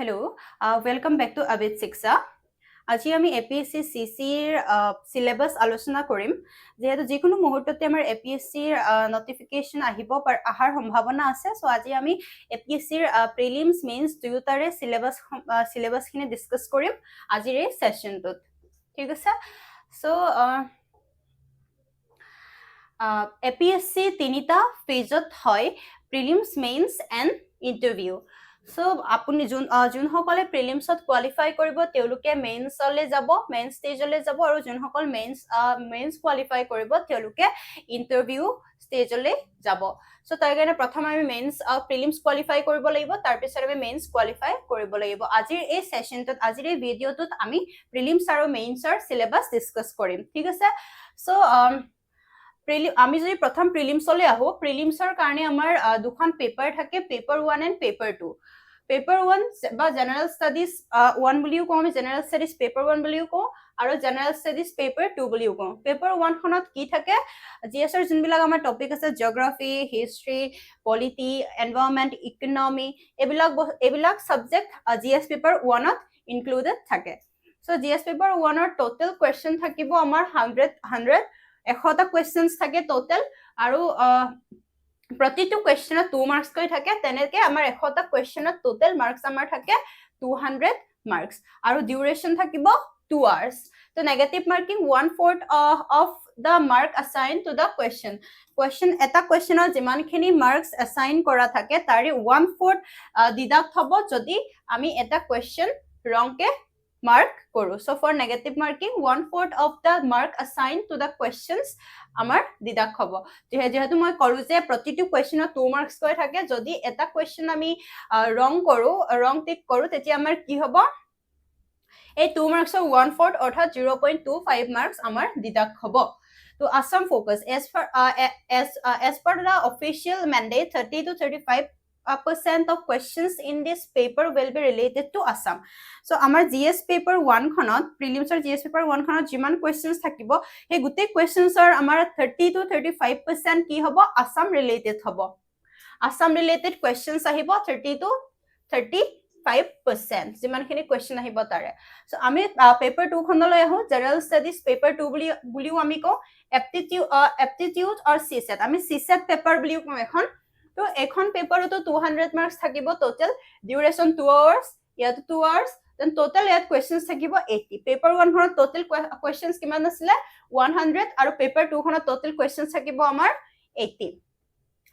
Hello, welcome back to Abid Shiksha. আজি আমি APS-C সিসিৰ syllabus আলোচনা কৰিম যেহেতু যিকোনো মুহূৰ্ততে আমাৰ এপিএসসিৰ নটিফিকেশন আহাৰ সম্ভাৱনা আছে সো আজি আমি এপিএসসিৰ প্ৰিলিমছ মেইনছ দুয়োটাৰে সিলেবাসখিনি ডিসকাস কৰিম আজিৰ এই সেশনটোত ঠিক আছে সো এপিএসসি তিনিটা ফেজত হয় prelims mains and interview so আপুনি যোনসকলে প্ৰিলিমছত কোৱালিফাই কৰিব তেওঁলোকে মেইনছলৈ যাব মেইন ষ্টেজলৈ যাব আৰু যোনসকল মেইনছ কোৱালিফাই কৰিব তেওঁলোকে ইন্টাৰভিউ ষ্টেজলৈ যাব সো তাৰ কাৰণে প্ৰথম আমি মেইনছ প্ৰিলিমছ কোৱালিফাই কৰিব লাগিব তাৰ পিছত আমি মেইনছ কোৱালিফাই কৰিব লাগিব আজিৰ এই সেশনটোত আজিৰ এই ভিডিঅ'টোত আমি প্ৰিলিমছ আৰু মেইনছৰ সিলেবাস ডিসকাস কৰিম ঠিক আছে সো আমি যদি প্ৰথম প্ৰিলিমছলৈ আহো প্ৰিলিমছৰ কাৰণে আমাৰ দুখন পেপাৰ থাকে পেপাৰ 1 এণ্ড পেপাৰ 2 পেপাৰ 1 বা জেনাৰেল ষ্টাডিজ 1 বুলিও কওঁ আমি জেনাৰেল ষ্টাডিজ পেপাৰ 1 বুলিও কওঁ আৰু জেনাৰেল ষ্টাডিজ পেপাৰ 2 বুলিও কওঁ পেপাৰ 1 খনত কি থাকে জিএছৰ যোনবিলাক আমাৰ টপিক আছে geography history polity environment economy এইবিলাক সাবজেক্ট জিএছ পেপাৰ 1 ত ইনক্লুডেড থাকে সো জিএছ পেপাৰ 1 ৰ টোটাল কোৱেশ্চন থাকিব আমাৰ 100 100টা কোৱেশ্চনছ থাকে টোটাল আৰু প্ৰতিটো কোৱেশ্চনত 2 মাৰ্কস কৈ থাকে তেনেকে আমাৰ 100টা কোৱেশ্চনত টোটাল মাৰ্কস আমাৰ থাকে 200 মাৰ্কস আৰু ডিউৰেচন থাকিব 2 আৱাৰ্স তো negative marking 1/4 of the mark assigned to the question এটা কোৱেশ্চনত যিমানখিনি মাৰ্কস অ্যাসাইন কৰা থাকে তাৰে 1/4 ডিডাক্ট হ'ব যদি আমি এটা কোৱেশ্চন ৰংকে mark কৰো so for negative marking 1/4 of the mark assigned to the questions আমাৰ ডিডাক্ট হ'ব যেহেতু মই কৰো যে প্ৰতিটো কোৱেশ্চনত 2 মাৰ্কস কৈ থাকে যদি এটা কোৱেশ্চন আমি ৰং টিক কৰো তেতিয়া আমাৰ কি হ'ব এই 2 মাৰ্কসৰ 1/4 অৰ্থাৎ 0.25 মাৰ্কস আমাৰ ডিডাক্ট হ'ব to Assam focus as per the official mandate 30 to 35% of questions in this paper will be related to Assam. So our GS paper 1 khonot prelims or GS paper 1 khonot jiman questions thakibo he gute questions are amar 30 to 35% ki hobo Assam related hobo Assam related questions ahibo 30 to 35% jiman khini question ahibo tare so ami paper 2 khonoloi ahu general studies paper 2 buliu ami ko aptitude or CSAT ami CSAT paper buliu ko ekhon তো এখন পেপারতো 200 marks থাকিব total duration 2 আৱাৰ্স ইয়াত 2 আৱাৰ্স then total ইয়াত কোৱেশ্চনছ থাকিব 80 paper 1 খনত total কোৱেশ্চনছ কিমান আছিল 100 আৰু পেপাৰ 2 খনত টোটাল কোৱেশ্চনছ থাকিব আমাৰ 80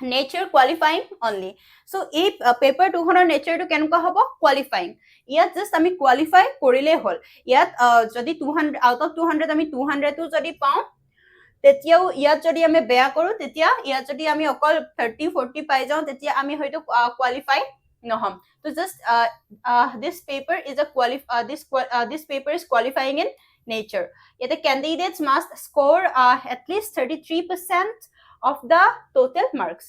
নেচাৰ কোৱালিফাইং অনলি সো এই পেপাৰ 2 খনৰ নেচাৰটো কেনেকুৱা হ'ব কোৱালিফাইং ইয়াত জাস্ট আমি কোৱালিফাই কৰিলে হল ইয়াত যদি 200 আউট অফ 200 আমি 200 টো যদি পাওঁ তেতিয়াও ইয়াত যদি আমি বেয়া কৰো তেতিয়া ইয়াত যদি আমি অকল 30 40 পাই যাও তেতিয়া আমি হয়তো কোৱালিফাই নহম তো just this paper is qualifying in nature yet the candidates must score at least 33% of the total marks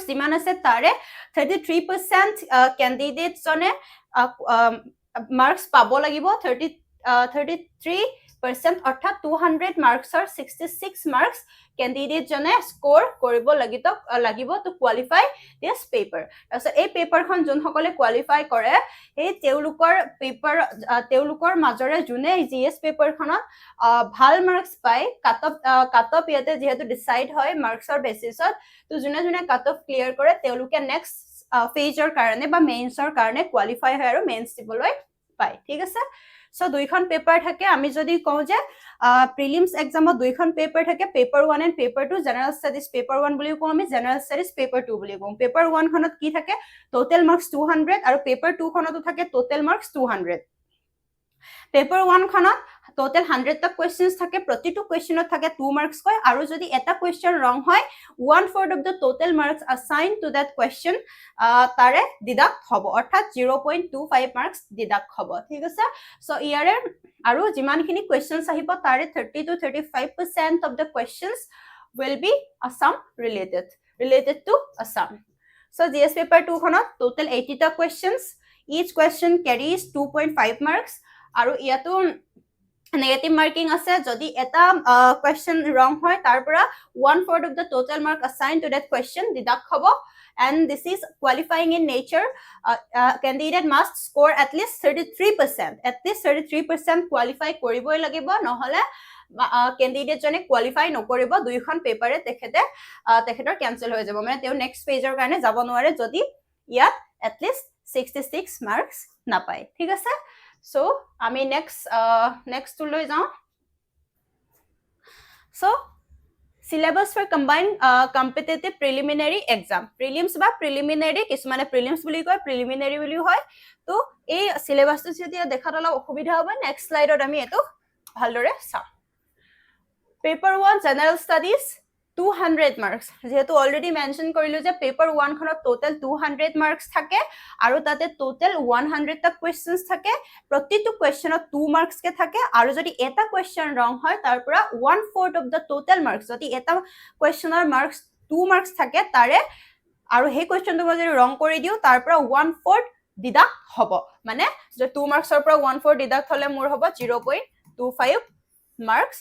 jiman ase tare 33% candidates jone marks pabo lagibo 33% অৰ্থাৎ 200 মাৰ্কসৰ 66 মাৰ্কস ক্যান্ডিডেট জনে স্কোৰ কৰিব লাগিব to qualify this paper also এই পেপাৰখন যোন সকলে qualify কৰে এই তেওলোকৰ মাজৰে জুনে জিএস পেপাৰখনত ভাল মাৰ্কস পায় কাট অফ ইয়াতে যেহেতু ডিসাইড হয় মাৰ্কসৰ বেসিছত তো জুনে কাট অফ ক্লিয়াৰ কৰে তেওলোকে নেক্সট ফেজৰ কাৰণে বা মেইনছৰ কাৰণে কোৱালিফাই হয় আৰু মেইনছ দিবলৈ পায় ঠিক আছে সো দুইখন পেপাৰ থাকে আমি যদি কওঁ যে প্ৰিলিমছ এক্সামত দুইখন পেপাৰ থাকে paper 1 and paper 2 general studies paper 1 বুলিও কওঁ আমি জেনাৰেল ষ্টাডিজ পেপাৰ 2 বুলিও কওঁ পেপাৰ 1 খনত কি থাকে টোটাল মাৰ্কস 200 আৰু পেপাৰ 2 খনতো থাকে টোটাল মাৰ্কস 200 পেপাৰ 1 খনত টোটাল 100 টা কোৱেশ্চনছ থাকে প্ৰতিটো কোৱেশ্চনত থাকে 2 মাৰ্কস কয় আৰু যদি এটা কোৱেশ্চন ৰং হয় 1/4 of the total marks assigned to that question তাৰে ডিডাক্ট হ'ব অৰ্থাৎ 0.25 মাৰ্কস ডিডাক্ট হ'ব ঠিক আছে সো ইয়াৰে আৰু যিমানখিনি কোৱেশ্চনছ আহিব তাৰে 30 to 35% of the questions will be Assam related to Assam so GS paper 2 khonot total 80 ta questions each question carries 2.5 marks আৰু ইয়াতো negative marking আছে যদি এটা question wrong হয় তাৰ পৰা 1/4 of the total mark assigned to that question deduct হ'ব and this is qualifying in nature. Candidate must score at least 33%. At least 33% qualify কৰিবই লাগিব, নহলে কেণ্ডিডেট জনে কোৱালিফাই নকৰিব, দুইখন পেপাৰে তেখেতৰ কেনসেল হৈ যাব, মানে তেওঁ নেক্সট পেজৰ কাৰণে যাব নোৱাৰে যদি ইয়াত at least 66 মাৰ্কস নাপায়। ঠিক আছে, সো আমি নেক্সট টু লৈ যাওঁ। So syllabus for combined competitive preliminary exam, prelims বা preliminary, কিছুমানে prelims বুলি কয়, preliminary বুলি হয়। তো এই syllabusটো যদি দেখাত অলপ অসুবিধা হ'ব, নেক্সট স্লাইডত আমি এটো ভালদৰে চাম। পেপাৰ 1 জেনাৰেল ষ্টাডিজ 200 মাৰ্কস, যেহেতু অলৰেডি মেনশন কৰিলো যে পেপাৰ 1 খনত টোটাল 200 মাৰ্কস থাকে আৰু তাতে টোটাল 100 টা কোৱেশ্চনছ থাকে, প্ৰতিটো কোৱেশ্চনত 2 মাৰ্কস কে থাকে, আৰু যদি এটা কোৱেশ্চন ৰং হয় তাৰ পৰা 1/4 অফ দা টোটাল মাৰ্কস, যদি এটা কোৱেশ্চনৰ মাৰ্কস 2 মাৰ্কস থাকে তাৰে, আৰু সেই কোৱেশ্চনটো মই যদি ৰং কৰি দিও তাৰ পৰা 1/4 ডিডাক্ট হ'ব, মানে যে 2 মাৰ্কসৰ পৰা 1/4 ডিডাক্ট হলে মোৰ হ'ব 0.25 মাৰ্কস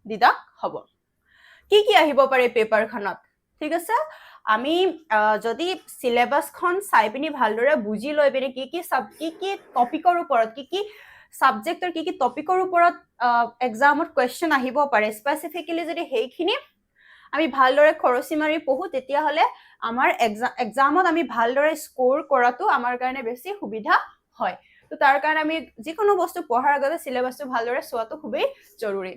ডিডাক্ট হ'ব। কি কি আহিব পাৰে পেপাৰখনত? ঠিক আছে, আমি যদি সিলেবাসখন চাই পিনি ভালদৰে বুজি লৈ পিনি কি কি টপিকৰ ওপৰত, কি সাবজেক্টৰ কি টপিকৰ ওপৰত এক্সামত কোৱেশ্চন আহিব পাৰে, স্পেসিফিক্যালি যদি সেইখিনি আমি ভালদৰে খৰচি মাৰি পঢ়ো, তেতিয়া হলে আমাৰ এক্সামত আমি ভালদৰে স্কোৰ কৰাটো আমাৰ কাৰণে বেছি সুবিধা হয়। তো তাৰ কাৰণে আমি যিকোনো বস্তু পঢ়াৰ আগতে সিলেবাসটো ভালদৰে চোৱাটো খুবেই জৰুৰী।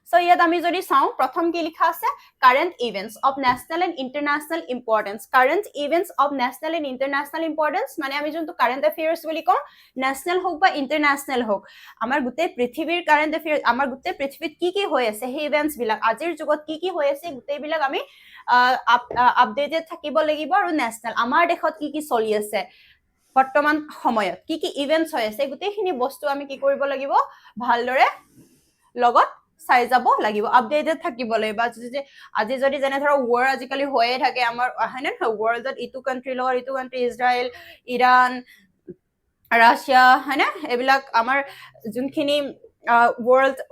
So ইয়াত আমি যদি চাওঁ, প্ৰথম কি লিখা আছে, current events of national and international importance. Current events of national and international importance মানে আমি যোনটো কারেন্ট এফেয়ার্স বুলি কওঁ, ন্যাশনাল হোক বা ইন্টারন্যাশনাল হোক, আমাৰ গোটেই পৃথিৱীৰ কাৰেন্ট এফেয়াৰ্স, আমাৰ গোটেই পৃথিৱীত কি হৈ আছে সেই ইভেন্টস বিলাক, আজিৰ যুগত কি হৈ আছে গোটেই বিলাক আমি আপডেটেড থাকিব লাগিব, আৰু ন্যাশনাল আমাৰ দেশত কি চলি আছে বৰ্তমান সময়ত, কি ইভেন্টস হৈ আছে, গোটেইখিনি বস্তু আমি কি কৰিব লাগিব, ভালদৰে লগত চাই যাব লাগিব, আপডেটেড থাকিব লাগিব। আজি যদি যেনে ধৰক ৱাৰ আজিকালি হৈয়ে থাকে আমাৰ, হয়নে, ৱৰ্ল্ডত ইটো কাণ্ট্ৰিৰ লগত ইটো কাণ্ট্ৰি, ইজৰাইল, ইৰাণ, ৰাছিয়া, হয়নে, এইবিলাক আমাৰ যোনখিনি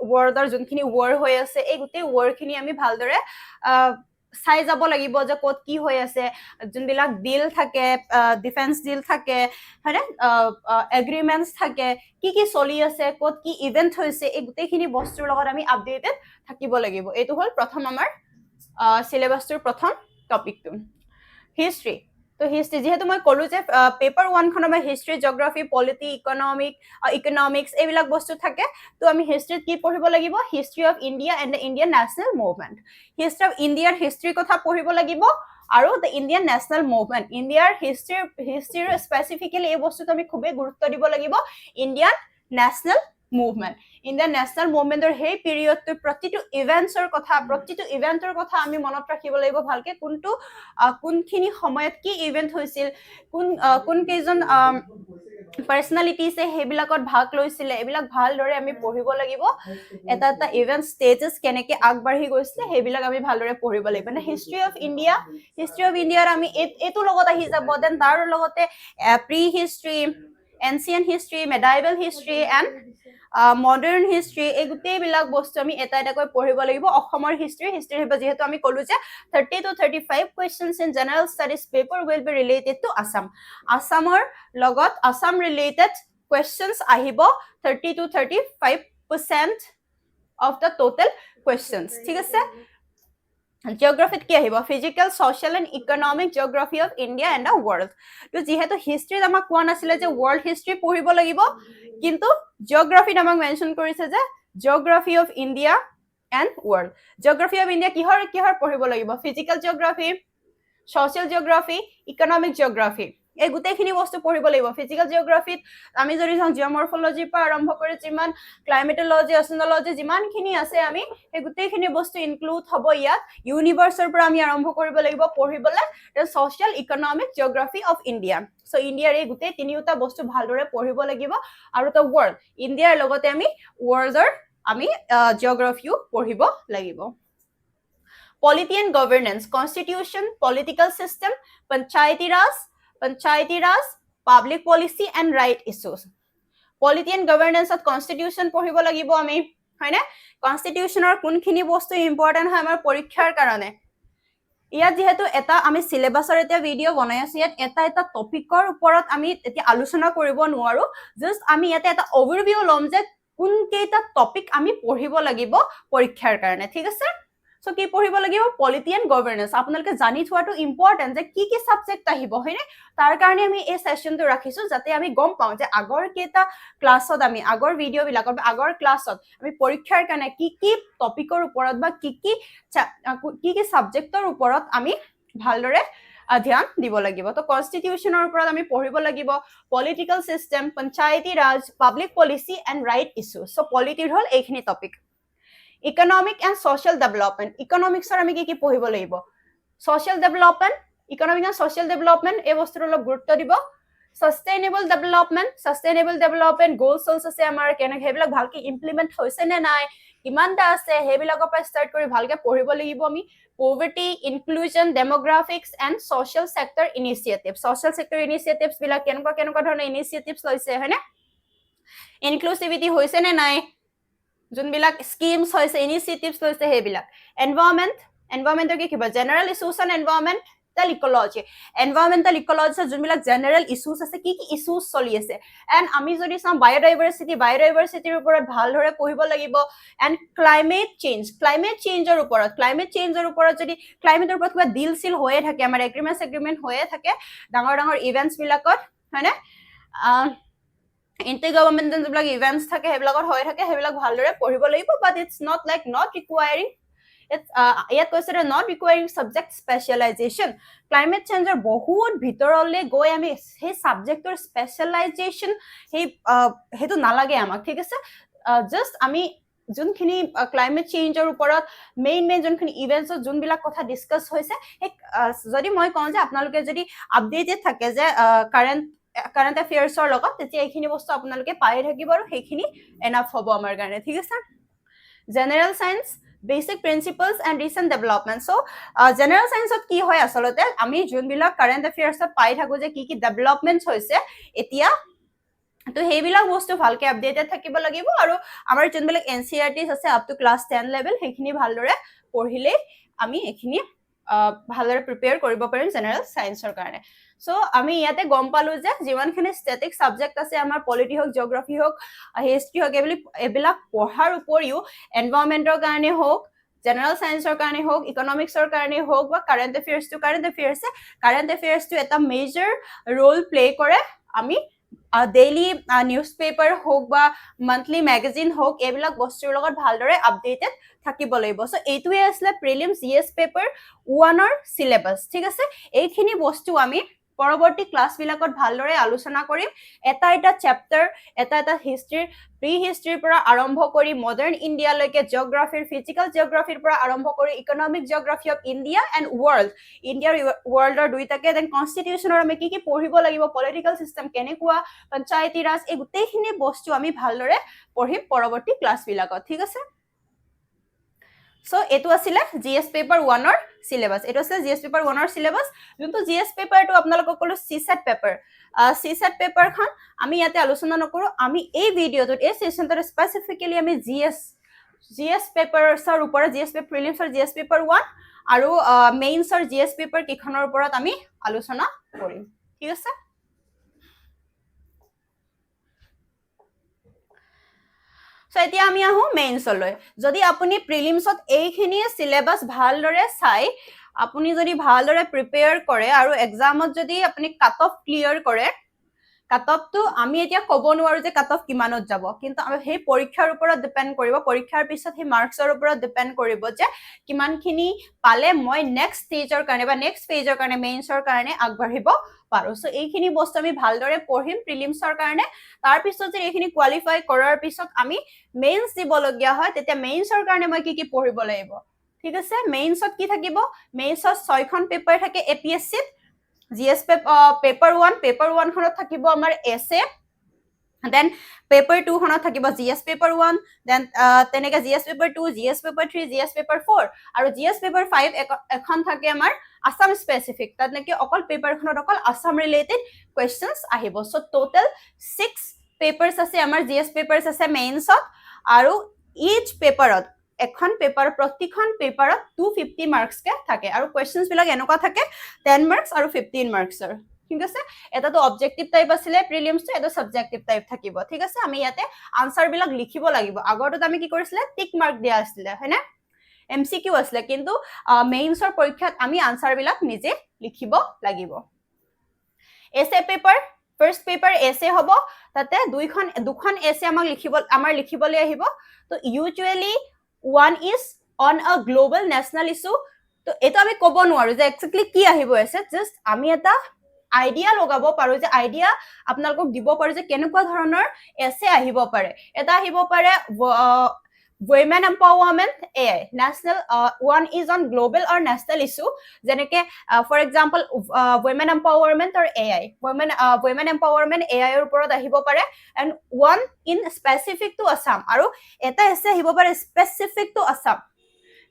ৱৰ্ল্ডৰ যোনখিনি ৱাৰ হৈ আছে, এই গোটেই ৱাৰখিনি আমি ভালদৰে চাই যাব লাগিব যে ক'ত কি হৈ আছে, যোনবিলাক ডিল থাকে, ডিফেন্স ডিল থাকে, হয়নে, এগ্ৰিমেণ্টছ থাকে, কি চলি আছে, ক'ত কি ইভেন্ট হৈছে, এই গোটেইখিনি বস্তুৰ লগত আমি আপডেটেড থাকিব লাগিব। এইটো হ'ল প্ৰথম আমাৰ সিলেবাসটোৰ প্ৰথম টপিকটো। হিষ্ট্ৰী, তো হিষ্ট্ৰী যেহেতু মই ক'লো যে পেপাৰ 1 খনৰ আমাৰ হিষ্ট্ৰী, জিঅ'গ্ৰাফি, পলিটি, ইকনমিক্স এইবিলাক বস্তু থাকে, তো আমি হিষ্ট্ৰীত কি পঢ়িব লাগিব, history of India and the Indian national movement, history of ইণ্ডিয়াৰ হিষ্ট্ৰীৰ কথা পঢ়িব লাগিব, আৰু দ্য ইণ্ডিয়ান নেশ্যনেল মুভমেণ্ট, ইণ্ডিয়াৰ হিষ্ট্ৰীৰ স্পেচিফিকেলি এই বস্তুটো আমি খুবেই গুৰুত্ব দিব লাগিব, Indian national movement, Indian national মুভমেণ্টৰ সেই পিৰিয়ডটো প্ৰতিটো ইভেন্টৰ কথা আমি মনত ৰাখিব লাগিব ভালকে, কোনখিনি সময়ত কি ইভেন্ট হৈছিল, কোন কেইজন পাৰ্চনেলিটিছে সেইবিলাকত ভাগ লৈছিলে, এইবিলাক ভালদৰে আমি পঢ়িব লাগিব, এটা ইভেন্ট ষ্টেটাছ কেনেকে আগবাঢ়ি গৈছিলে সেইবিলাক আমি ভালদৰে পঢ়িব লাগিব। মানে হিষ্ট্ৰী অফ ইণ্ডিয়াৰ আমি এইটো লগত আহি যাব, দেন তাৰ লগতে pre history, ancient history, medieval history and modern history, এই গোটেইবিলাক বস্তু আমি এটা এটাকৈ পঢ়িব লাগিব। অসমৰ হিষ্ট্ৰী যিহেতু আমি ক'লো যে 30 to 35 questions in general studies paper will be related to Assam, আসামৰ লগত আসাম ৰিলেটেড questions আহিব 30 to 35% of the total questions। ঠিক আছে, জিঅ'গ্ৰাফিত কি আহিব, physical, social and economic geography of India and the world. তো যিহেতু হিষ্ট্ৰীত আমাক কোৱা নাছিলে যে ৱৰ্ল্ড হিষ্ট্ৰী পঢ়িব লাগিব, কিন্তু জিঅ'গ্ৰাফিত আমাক মেনশ্যন কৰিছে যে geography of India and world. Geography of India কিহৰ পঢ়িব লাগিব, physical geography, social geography, economic geography, এই গোটেইখিনি বস্তু পঢ়িব লাগিব। ফিজিকেল জিঅ'গ্ৰাফিত আমি যদি চাওঁ জিঅ'মৰ্ফলজিৰ পৰা আৰম্ভ কৰি যিমান ক্লাইমেটলজি, অচিনলজি যিমানখিনি আছে, আমি সেই গোটেইখিনি বস্তু ইনক্লুড হ'ব ইয়াত। ইউনিভাৰ্চৰ পৰা আমি আৰম্ভ কৰিব লাগিব পঢ়িবলৈ, social, economic, geography of India. So' ইণ্ডিয়াৰ এই গোটেই তিনিওটা বস্তু ভালদৰে পঢ়িব লাগিব, আৰু দ্য ৱৰ্ল্ড, ইণ্ডিয়াৰ লগতে আমি ৱৰ্ল্ডৰ জিঅ'গ্ৰাফিও পঢ়িব লাগিব। Polity and governance, constitution, political system, panchayati raj, public policy and right issues. Polity and governance of constitution পঢ়িব লাগিব আমি, হয়নে, constitutionৰ কোনখিনি বস্তু ইম্পৰ্টেন্ট হয় আমাৰ পৰীক্ষাৰ কাৰণে, ইয়াত যেহেতু এটা আমি সিলেবাসৰ এটা ভিডিও বনাই আছো ইয়াত এটা টপিকৰ ওপৰত আমি এতিয়া আলোচনা কৰিব নোৱাৰো জাস্ট আমি ইয়াতে এটা ওভাৰভিউ লম যে কোন কেইটা টপিক আমি পঢ়িব লাগিব পৰীক্ষাৰ কাৰণে ঠিক আছে সো কি পঢ়িব লাগিব পলিটি এণ্ড গভৰ্নেন্স আপোনালোকে জানি থোৱাটো ইম্পৰ্টেন্ট যে কি সাবজেক্ট আহিব হয়নে তাৰ কাৰণে আমি এই সেশনটো ৰাখিছো যাতে আমি গম পাওঁ যে আগৰ কেইটা ক্লাছত আমি আগৰ ভিডিও বিলাকত আগৰ ক্লাছত আমি পৰীক্ষাৰ কাৰণে কি টপিকৰ ওপৰত বা কি সাবজেক্টৰ ওপৰত আমি ভালদৰে ধ্যান দিব লাগিব তো কনস্টিটিউশনৰ ওপৰত আমি পঢ়িব লাগিব political system Panchayati Raj public policy and right issues so পলিটিৰ হল এইখিনি topic economic and social development ইকোনমিক্সৰ আমি কি পঢ়িব লাগিব social development economic and social development এই বস্তুৰ অলপ গুৰুত্ব দিব সাস্টেইনেবল ডেভেলপমেন্ট গোলছ আছে আমাৰ কেনে হেবিলাক ভালকে ইমপ্লিমেন্ট হৈছে নে নাই কিমানটা আছে হেবিলাকৰ পৰা ষ্টাৰ্ট কৰি ভালকে পঢ়িব লাগিব আমি poverty inclusion demographics and social sector initiatives বিলাক কেনেকুৱা ধৰণৰ ইনিচিয়েটিভস লৈছে হয়নে ইনক্লুসিভিটি হৈছে নে নাই যোনবিলাক স্কিমস হৈছে ইনিচিয়েটিভস লৈছে হেবিলাক এনভায়ৰনমেন্টৰ কি কিবা general issues on environmental ecology যোনবিলাক জেনাৰেল ইস্যুজ আছে কি ইস্যুজ চলি আছে এন্ড আমি যদি চাম বায়োডাইভাৰ্চিটিৰ ওপৰত ভালদৰে পঢ়িব লাগিব এন্ড ক্লাইমেট চেঞ্জৰ ওপৰত যদি ক্লাইমেটৰ ওপৰত কিবা ডিল সিল হৈয়ে থাকে আমাৰ এগ্ৰিমেন্ট হৈয়ে থাকে ডাঙৰ ইভেন্টস বিলাকত হয়নে ইন্টাৰগভৰ্নমেন্টেল যিবিলাক ইভেন্টস থাকে হেবিলাকত হৈ থাকে হেবিলাক ভালদৰে পঢ়িব লাগিব বাট ইটস নট ৰিকুৱায়াৰিং ইয়াত কৈছে নট ৰিকুৱায়াৰিং সাবজেক্ট স্পেশালাইজেশন ক্লাইমেট চেঞ্জৰ বহুত ভিতৰলৈ গৈ আমি সেই সাবজেক্টৰ স্পেশালাইজেশন হেতু নালাগে আমাক ঠিক আছে জাস্ট আমি যোনখিনি ক্লাইমেট চেঞ্জৰ ওপৰত মেইন যোনখিনি ইভেন্টছত যোনবিলাক কথা ডিসকাস হৈছে যদি মই কওঁ যে আপোনালোকে যদি আপডেটেড থাকে যে কাৰেন্ট এফেয়াৰ্ছৰ লগত তেতিয়া এইখিনি বস্তু আপোনালোকে পাই থাকিব আৰু সেইখিনি এনাফ হ'ব আমাৰ কাৰণে ঠিক আছে general science basic principles and recent development so general science ot ki hoy asalote ami junbilak current affairs ot pai thaku je ki developments hoise etia to hebilak bostu bhalke updated thakibo lagibo aru amar junbilak NCERTs ase up to class 10 level hekhini bhaldore porhile ami ekhini bhaldore prepare koribo parim general science or karone so ami yate gom palu je jimankhini static subject ase amar polity hok geography hok history hok ebilak pohar uporiu environment or karone hok general science or karone hok economics or karone hok ba current affairs to eta major role play kore ami daily newspaper hok ba monthly magazine hok ebilak bostur logot bhaldore updated থাকিব লাগিব so এইটোৱে আসলে prelims GS paper 1 ৰ syllabus ঠিক আছে এইখিনি বস্তু আমি পৰৱৰ্তী ক্লাস বিলাকত ভালদৰে আলোচনা কৰিম এটা চ্যাপ্টাৰ এটা হিষ্ট্ৰীৰ প্ৰি হিষ্ট্ৰীৰ পৰা আৰম্ভ কৰি মডাৰ্ন ইণ্ডিয়া লৈকে জিওগ্ৰাফিৰ ফিজিক্যাল জিওগ্ৰাফিৰ পৰা আৰম্ভ কৰি economic geography of India and ৱৰ্ল্ডৰ দুইটাকে দেন কনস্টিটিউশনৰ আমি কি পঢ়িব লাগিব পলিটিক্যাল সিস্টেম কেনেকুৱা পঞ্চায়তী ৰাজ এই গোটেইখিনি বস্তু আমি ভালদৰে পঢ়িম পৰৱৰ্তী ক্লাস বিলাকত ঠিক আছে So, etu asile GS paper 1 or syllabus. Etu asile GS paper 1 or syllabus. Junto GS paper to apnalok kolo CSAT paper. CSAT paper khan ami yate alochona nokoro. Ami ei video to ei session to specifically ami GS paper sar upor GS paper prelims or GS paper 1 aru mains or GS paper kikhonor uporot ami alochona korim. Thik ase? So এতিয়া আমি আহো মেইনছলৈ যদি আপুনি প্ৰিলিমছত এইখিনি syllabus ভালদৰে চাই আপুনি যদি ভালদৰে প্ৰিপেয়াৰ কৰে আৰু এক্সামত যদি আপুনি কাট অফ ক্লিয়াৰ কৰে কাট অফটো আমি এতিয়া ক'ব নোৱাৰো যে কাট অফ কিমানত যাব কিন্তু সেই পৰীক্ষাৰ ওপৰত ডিপেন্ড কৰিব পৰীক্ষাৰ পিছত সেই মাৰ্কছৰ ওপৰত ডিপেন্ড কৰিব যে কিমানখিনি পালে মই নেক্সট ষ্টেজৰ কাৰণে বা নেক্সট ফেজৰ কাৰণে মেইনছৰ কাৰণে আগবাঢ়িব পাৰো সো এইখিনি বস্তু আমি ভালদৰে পঢ়িম প্ৰিলিমছৰ কাৰণে তাৰ পিছত যে এইখিনি কোৱালিফাই কৰাৰ পিছত আমি মেইনছ দিবলগীয়া হয় তেতিয়া মেইনছৰ কাৰণে মই কি পঢ়িব লাগিব ঠিক আছে মেইনছত কি থাকিব মেইনছত 6খন পেপাৰ থাকে এপিএসসি GS paper 1 খনত থাকিব আমাৰ essay then paper 2 খনত থাকিব GS paper 1 then তেনেকে GS paper 2 GS paper 3 GS paper 4 আৰু GS paper 5 এখন থাকে আমাৰ আসাম স্পেসিফিক তাত নেকি অকল পেপাৰ খনত অকল আসাম ৰিলেটেড কোৱেশ্চনস আহিব সো টোটাল 6 পেপাৰস আছে আমাৰ GS পেপাৰস আছে মেইনছত আৰু each পেপাৰত এখন পেপাৰ প্ৰতিখন পেপাৰত 250 মাৰ্কস কে থাকে আৰু কোৱেশ্চনছ বিলাক এনেকুৱা থাকে 10 মাৰ্কস আৰু 15 মাৰ্কসৰ ঠিক আছে এটাটো অবজেক্টিভ টাইপ আছিলে প্ৰিলিমছটো এটা সাবজেক্টিভ টাইপ থাকিব ঠিক আছে আমি ইয়াতে আনসাৰ বিলাক লিখিব লাগিব আগৰটোত আমি কি কৰিছিলে টিক মাৰ্ক দিয়া আছিলে হয়নে MCQ আছিলে কিন্তু মেইনছৰ পৰীক্ষাত আমি আনসাৰ বিলাক নিজে লিখিব লাগিব এছে পেপাৰ ফাৰ্স্ট পেপাৰ এছে হ'ব তাতে দুখন এছে আমাৰ লিখিবলৈ আহিব তো usually one is on a global national issue তো এটা আমি ক'ব নোৱাৰো যে এক্স্যাক্টলি কি আহিব আছে জাস্ট আমি এটা আইডিয়া লগাব পাৰো যে আইডিয়া আপোনালোকক দিব পাৰো যে কেনেকুৱা ধৰণৰ এছে আহিব পাৰে এটা আহিব পাৰে women empowerment AI national one is on global or national issue যেনেকে for example women empowerment or AI women empowerment AI ৰ ওপৰত আহিব পাৰে and one in specific to Assam আৰু এটা এছে আহিব পাৰে specific to Assam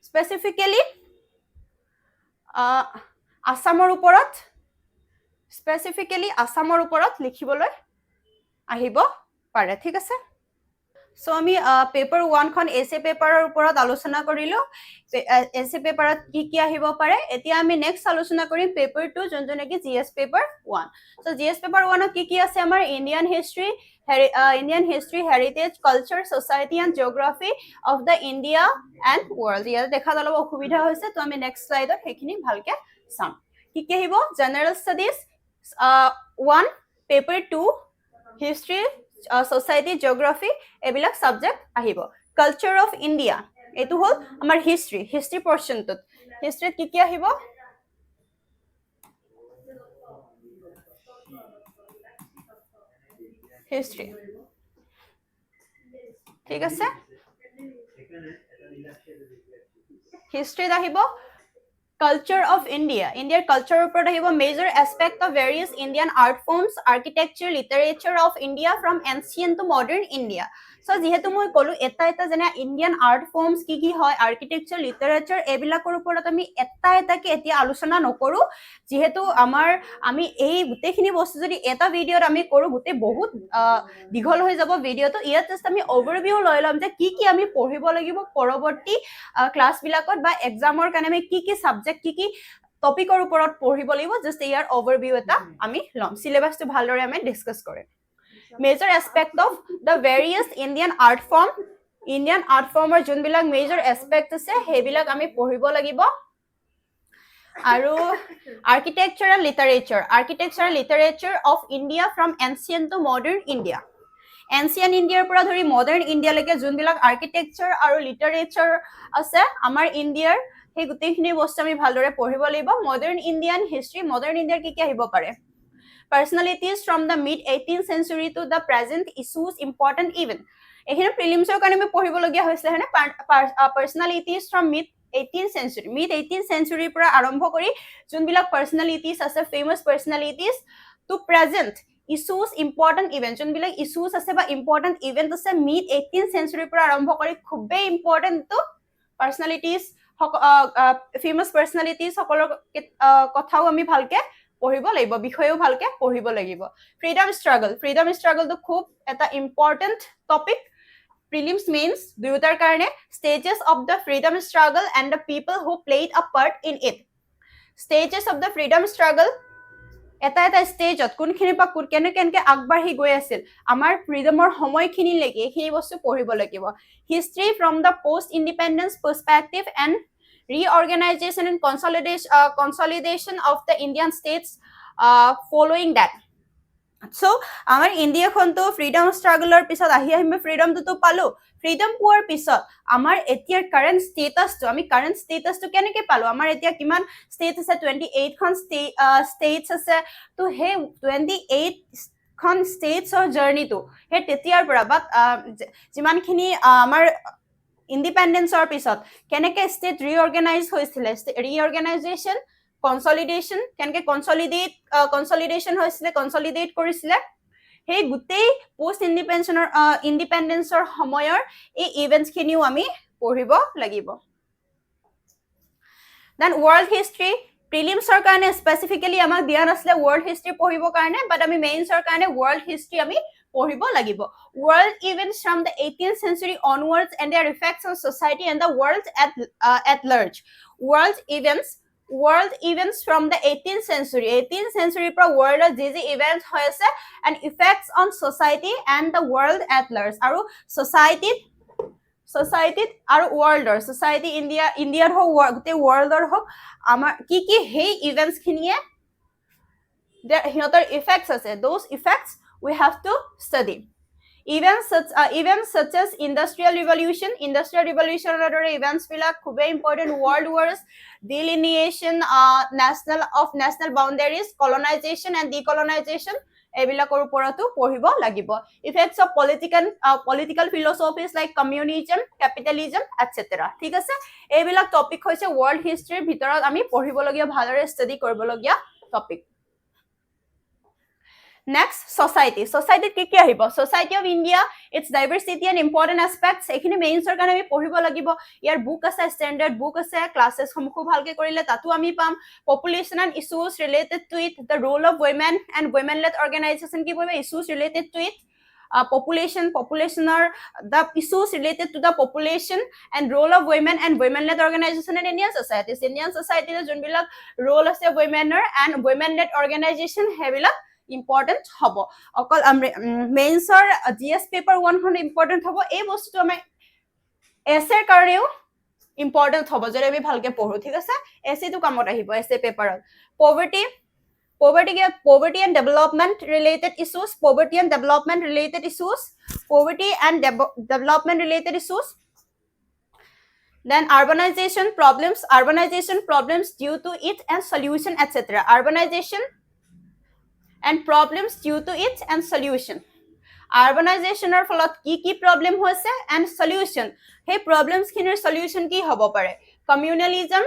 specifically আসামৰ ওপৰত লিখিবলৈ আহিব পাৰে ঠিক আছে So আমি পেপাৰ 1 খন এছে পেপাৰৰ ওপৰত আলোচনা কৰিলো এছে পেপাৰত কি আহিব পাৰে এতিয়া আমি নেক্সট আলোচনা কৰিম পেপাৰ 2 যোনটো নেকি GS paper 1 so GS paper 1 ত কি আছে আমাৰ Indian history heritage culture society and geography of the India and world ইয়াত দেখাত অলপ অসুবিধা হৈছে তো আমি নেক্সট স্লাইডত হেখিনি ভালকে চাম কি আহিব general studies 1 paper 2 history society geography এবিলাক সাবজেক্ট আহিব culture of india এটো হল আমাৰ history portion ত history কি আহিব history ঠিক আছে history আহিব culture of india india's culture উপৰত আহিব major aspect of various indian art forms architecture literature of india from ancient to modern india so যেহেতু মই কলো এটা যেনে ইন্ডিয়ান আৰ্ট ফৰ্মস কি হয় আৰ্কিটেকচাৰ লিটাৰেচাৰ এবিলাকৰ ওপৰত আমি এটাকে এতিয়া আলোচনা নকৰো যেহেতু আমি এই গুটেখিনি বস্তু যদি এটা ভিডিওত আমি কৰো গুটে বহুত দীঘল হৈ যাব ভিডিওটো ইয়াত জাস্ট আমি ওভাৰভিউ লৈ লম যে কি আমি পঢ়িব লাগিব পৰৱৰ্তী ক্লাস বিলাকত বা এক্সামৰ কাৰণে আমি কি সাবজেক্ট কি টপিকৰ ওপৰত পঢ়িব লাগিব জাস্ট ইয়াৰ ওভাৰভিউ এটা আমি লম সিলেবাসটো ভালদৰে আমি ডিসকাস কৰিম major aspect of the various indian art former যোনবিলাক major aspect আছে হেবিলাক আমি পঢ়িব লাগিব আৰু architecture and literature of india from ancient to modern india ancient india পৰা ধৰি modern india লৈকে যোনবিলাক architecture আৰু literature আছে আমাৰ ইণ্ডিয়াৰ সেই গুটেখিনি বস্তু আমি ভালদৰে পঢ়িব লাগিব modern indian history modern india কি আহিব পাৰে personalities from the mid 18th century to the present issues important even এখানে প্ৰিলিমসৰ কাৰণে আমি পঢ়িব লগিয়া হৈছিল হনে personalities from mid 18th century পৰা আৰম্ভ কৰি যোনবিলাক personalities আছে famous personalities to present issues important event যোনবিলাক issues আছে বা important event আছে mid 18th century পৰা আৰম্ভ কৰি খুবেই important to personalities famous personalities সকলৰ কথাও আমি ভালকে পঢ়িব লাগিব বিষয়ও ভালকে পঢ়িব লাগিব ফ্ৰিডম স্ট্ৰাগল তো খুব এটা ইম্পৰ্টেন্ট টপিক prelims mains দুয়োটাৰ কাৰণে stages of the freedom struggle and the people who played a part in it stages of the freedom struggle এটা ষ্টেজত কোনখিনি পা কেনেকে আগবাঢ়ি গৈ আছিল আমাৰ ফ্ৰীডমৰ সময়খিনি লৈকে এই বস্তু পঢ়িব লাগিব history from the post independence perspective and reorganization and consolidation of the Indian states following that so আমাৰ ইণ্ডিয়াখনটো ফ্ৰীডম স্ট্ৰাগলৰ পিছত আমি ফ্ৰীডমটো পালো ফ্ৰীডম পোৱাৰ পিছত আমাৰ এতিয়াৰ কাৰেন্ট ষ্টেটাসটো কেনেকে পালো আমাৰ এতিয়া কিমান ষ্টেট আছে 28 খন ষ্টেটস আছে তো হে 28 খন ষ্টেটছৰ জাৰ্নিটো হে তেতিয়াৰ পৰা বাট যিমানখিনি আমাৰ ইন্ডিপেন্ডেন্সৰ পিছত কেনেকে ষ্টেট ৰিঅৰ্গানাইজ হৈছিল ৰিঅৰ্গানাইজেচন consolidation কেনকে consolidation হৈছিল consolidate কৰিছিল হে গুটেই পোষ্ট ইন্ডিপেন্ডেন্সৰ সময়ৰ এই ইভেন্টস খিনিও আমি পঢ়িব লাগিব দেন world history প্ৰিলিমছৰ কাৰণে স্পেসিফিক্যালি আমাক দিয়া নাছিলে world history পঢ়িব কাৰণে বাট আমি মেইনছৰ কাৰণে world history আমি পঢ়িব লাগিব world events from the 18th century onwards and their effects on society and the world at large world events from the 18th century পৰা world যি events হৈ আছে and effects on society and the world at large আৰু society আৰু worldৰ society ইণ্ডিয়াৰ হওক গোটেই worldৰ হওক আমাৰ কি সেই events খিনিয়ে সিহঁতৰ effects আছে those effects we have to study events such as industrial revolution দৰে events বিলাক খুবেই important world wars delineation national boundaries colonization and decolonization এইবিলাকৰ ওপৰতো পঢ়িব লাগিব effects of political philosophies like communism capitalism etc ঠিক আছে এইবিলাক টপিক হৈছে world history ভিতৰত আমি পঢ়িবলগীয়া ভালৰে ষ্টাডি কৰিবলগীয়া টপিক Next, society কি আহিব society of India its diversity and important aspects এখিনি মেইনছৰ কাৰণে আমি পঢ়িব লাগিব ইয়াৰ বুক আছে স্ট্যান্ডাৰ্ড বুক আছে ক্লাसेस সমূহ ভালকে কৰিলে তাতো আমি পাম population and issues related to it the role of women and women led organization কি পঢ়িব issues related to it populationer the issues related to the population and role of women and women led organization in Indian society যোনবিলাক role আছে women and women led organization হেবিলাক important হব অকল মেইনছৰ GS paper 1 খন important হব এই বস্তুটো আমি এসএৰ কাৰণেও important হব যদি আমি ভালকে পঢ়ো ঠিক আছে এসএ টো কামত আহিব এসএ পেপাৰত poverty and development related issues then urbanization problems due to it and solution etc urbanization and problems due to it and solution urbanization ফলত কি problem হৈছে and solution hey problems খিনিৰ solution কি হ'ব পাৰে communalism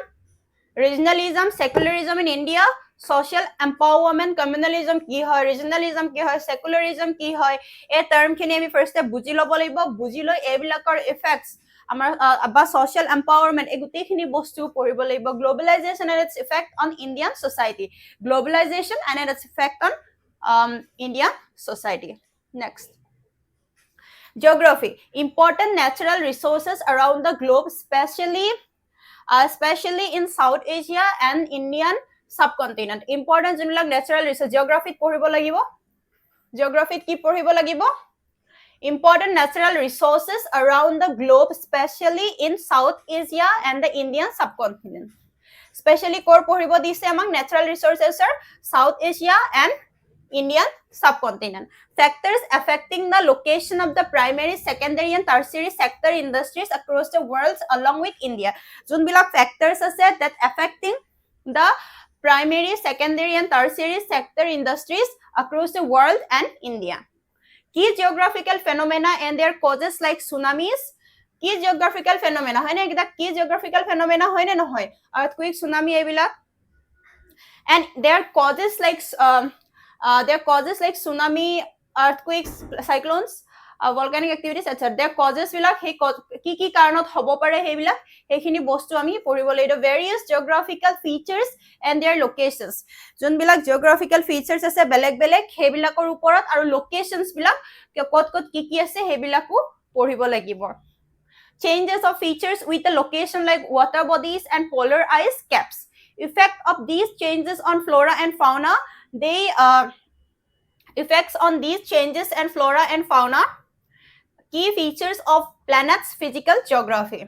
regionalism secularism in India social empowerment communalism কি হয় regionalism কি হয় secularism কি হয় এই টার্ম খিনি আমি ফাৰ্স্টে বুজি ল'ব লাগিব বুজি লৈ এইবিলাকৰ effects আমাৰ বা social empowerment এই গুটেইখিনি বস্তু পঢ়িব লাগিব globalization and its effect on Indian society globalization and its effect on Indian society next geography important natural resources around the globe especially in South Asia and Indian subcontinent important যোনবিলাক natural resources geography পঢ়িব লাগিব geography কি পঢ়িব লাগিব important natural resources around the globe especially in South Asia and the Indian subcontinent especially core পঢ়িব দিছে among natural resources are South Asia and Indian subcontinent factors affecting the location of the primary secondary and tertiary sector industries across the world along with India যোনবিলাক factors আছে that affecting the primary secondary and tertiary sector industries across the world and India key geographical phenomena and their causes like tsunamis key geographical phenomena হয় না এটা key geographical phenomena হয় না নহয় earthquake tsunami এইবিলাক and their causes like tsunami earthquakes cyclones volcanic activities etc their causes বিলাক কি কাৰণত হ'ব পাৰে হেবিলাক এইখিনি বস্তু আমি পঢ়িব লাগিব various geographical features and their locations যোনবিলাক geographical features আছে বেলেগ হেবিলাকৰ ওপৰত আৰু locations বিলাক কত কি আছে হেবিলাকো পঢ়িব লাগিব changes of features with the location like water bodies and polar ice caps effect of these changes on flora and fauna they effects on these changes and flora and fauna key features of planets physical geography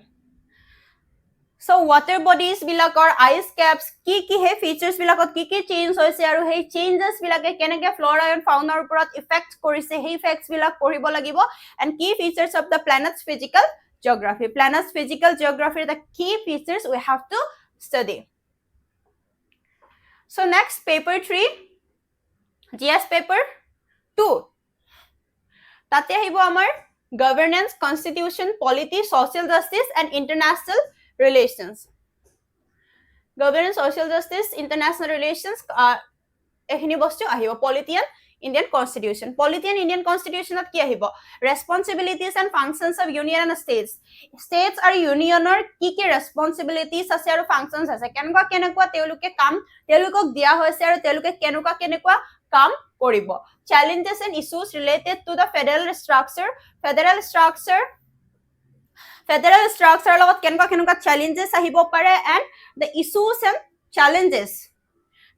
so water bodies bilakor ice caps ki he features bilakot ki change hoise aru hey changes bilake keneke flora and fauna uporat effect korise hey effects bilak poribo lagibo and key features of the planets physical geography the key features we have to study so next paper 3 GS paper 2 tate ahibo amar governance constitution polity social justice and international relations governance social justice international relations ehini bostu ahibo polity and Indian constitution at ki ahibo responsibilities and functions of union and states are unionor ki responsibilities ase aru functions ase kenekwa teuluke kam telukok dia hoise aru teluke kenekwa কাম কৰিব challenges and issues related to the federal structure লগত কেনেকুৱা challenges আহিব পাৰে and the issues and challenges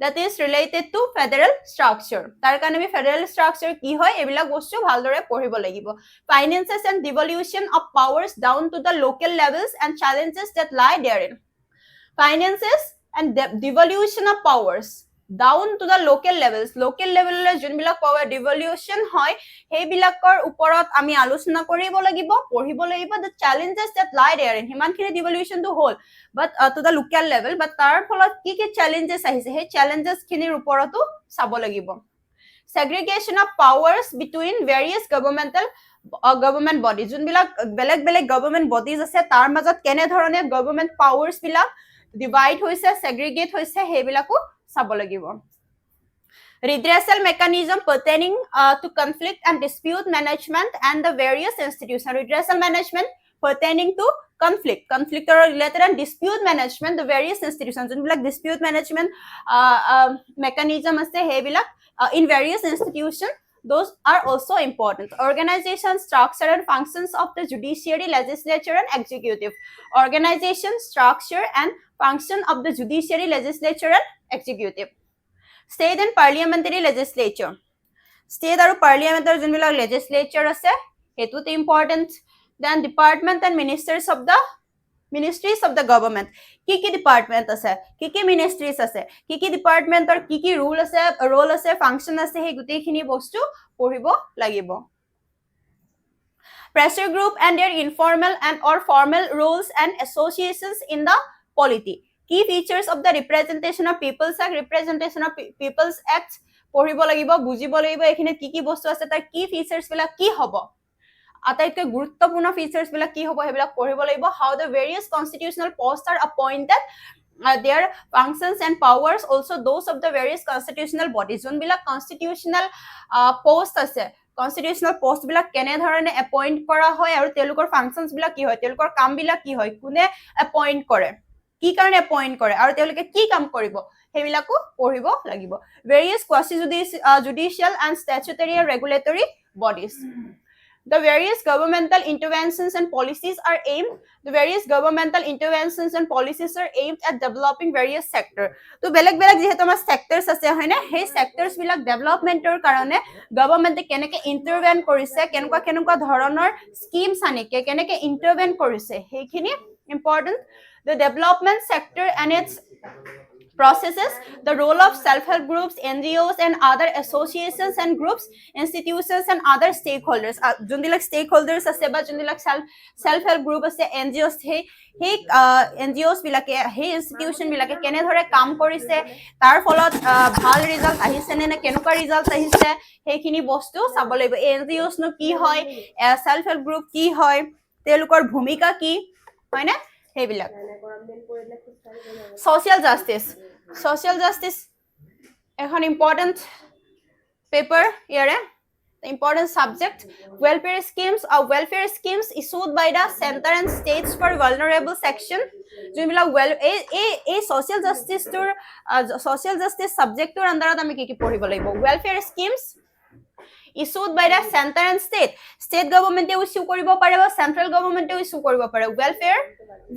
that is related to federal structure তাৰ কাৰণে আমি federal structure কি হয় এবিলাক বস্তু ভালদৰে পঢ়িব লাগিব finances and devolution of powers down to the local levels and challenges that lie therein finances and devolution of powers down to the local level যোনবিলাক power devolution হয় সেইবিলাকৰ ওপৰত আমি আলোচনা কৰিব লাগিব পঢ়িব লাগিব the challenges that lie therein হিমানখিনি devolution টো হ'ল but to the local level but তাৰ ফলত কি challenges আহিছে সেই challenges খিনিৰ ওপৰতো চাব লাগিব segregation of powers between various government bodies যোনবিলাক বেলেগ government bodies আছে তাৰ মাজত কেনে ধৰণে government powers বিলাক divide হৈছে segregate হৈছে সেইবিলাকো চাব লাগিব redressal mechanism pertaining to conflict and dispute management and the various institutions redressal management pertaining to conflict or related and dispute management the various institutions যোনবিলাক dispute management mechanism আছে সেইবিলাক in various institutions those are also important organization structure and functions of the judiciary legislature and executive organization structure and function of the judiciary legislature and executive state and parliamentary legislature state aru parliamentary junbilak legislature ase hetu te important then department and ministries of the government ki department ase ki ministries ase ki department or ki role ase function ase he gutei khini bostu poribo lagibo pressure group and their informal and or formal roles and associations in the polity key features of the representation of people's act পঢ়িব লাগিব বুজিব লাগিব এখানে কি বস্তু আছে তাৰ কি ফিচাৰ্স বিলাক কি হ'ব আটাইতকৈ গুৰুত্বপূৰ্ণ ফিচাৰ্স বিলাক কি হ'ব হেবিলাক পঢ়িব লাগিব how the various constitutional posts are appointed their functions and powers also those of the various constitutional bodies যোনবিলাক constitutional post আছে constitutional post বিলাক কেনে ধৰণে appoint কৰা হয় আৰু তেওঁলোকৰ functions বিলাক কি হয় তেওঁলোকৰ কাম বিলাক কি হয় কোনে appoint কৰে কি কাৰণে appoint কৰে আৰু তেওঁলোকে কি কাম কৰিব হেবিলাকো পঢ়িব লাগিব various quasi judicial and statutory and regulatory bodies the various governmental interventions and policies are aimed at developing various sector to beleg jehetu amar sectors ase hoy na hey sectors bilak development or karone government keneke intervene korise kenukwa dhoroner schemes anike keneke intervene korise hekhini important the development sector and its processes the role of self-help groups NGOs and other associations and groups institutions and other stakeholders jundilak stakeholders ase ba jundilak self-help group ase NGOs he NGOs bilake he institution bilake kene dhore kaam korise tar folot bhal result ahise ne kenuka result ahise hekhini bostu sabolibo NGOs no ki hoy self-help group ki hoy telukor bhumika ki hoy na hebilak social justice এখন important paper here the important subject welfare schemes issued by the center and states for vulnerable section যোনবিলাক এই social justice subject ৰ আন্দাৰত আমি কি পঢ়িব লাগিব welfare schemes issued by the center and state government issue কৰিব পাৰে বা central government issue কৰিব পাৰে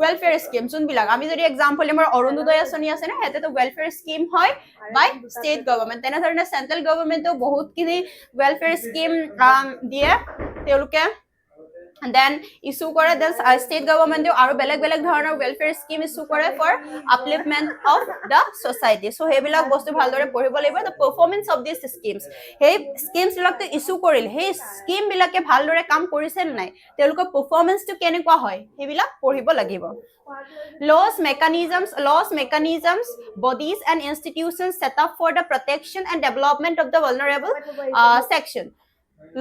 welfare scheme যোনবিলাক আমি যদি example আমাৰ অৰুণোদয় আঁচনি আছে না হেতে তো welfare scheme হয় by state government তেনে ধৰণে central government বহুত কিনি welfare scheme দিয়ে তেওঁলোকে and then issue কৰে then state government আৰু বেলেগ ধৰণৰ welfare scheme issue কৰে for upliftment of the society so হেবিলাক বস্তু ভালদৰে পঢ়িব লাগিব the performance of these schemes hey schemes বিলাকটো issue কৰিল hey scheme বিলাকে ভালদৰে কাম কৰিছে নাই তেওঁলোকৰ performance টো কেনেকুৱা হয় হেবিলাক পঢ়িব লাগিব laws mechanisms bodies and institutions set up for the protection and development of the vulnerable section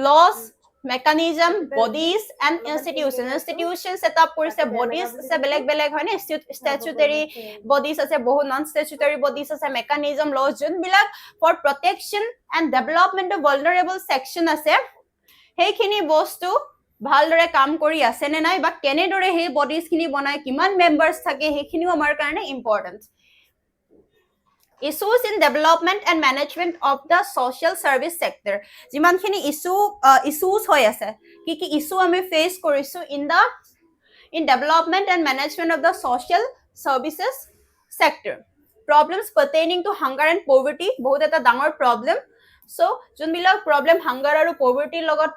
laws mechanism bodies and institutions set up korise bodies se beleg hoy na statutory bodies ase bohu non statutory bodies ase mechanism laws jun bilak for protection and development of vulnerable section ase heikhini bostu ভালদৰে কাম কৰি আছে নে নাই বা কেনে দৰে হে বডিজ খিনি বনাই কিমান মেম্বাৰস থাকে হেখিনিও আমাৰ কাৰণে important issues in development and management of the social service sector jimankhini issues hoy ase ki issue ami face korisu in development and management of the social services sector problems pertaining to hunger and poverty bahut eta dangor problem so junbilak problem hunger aru poverty logot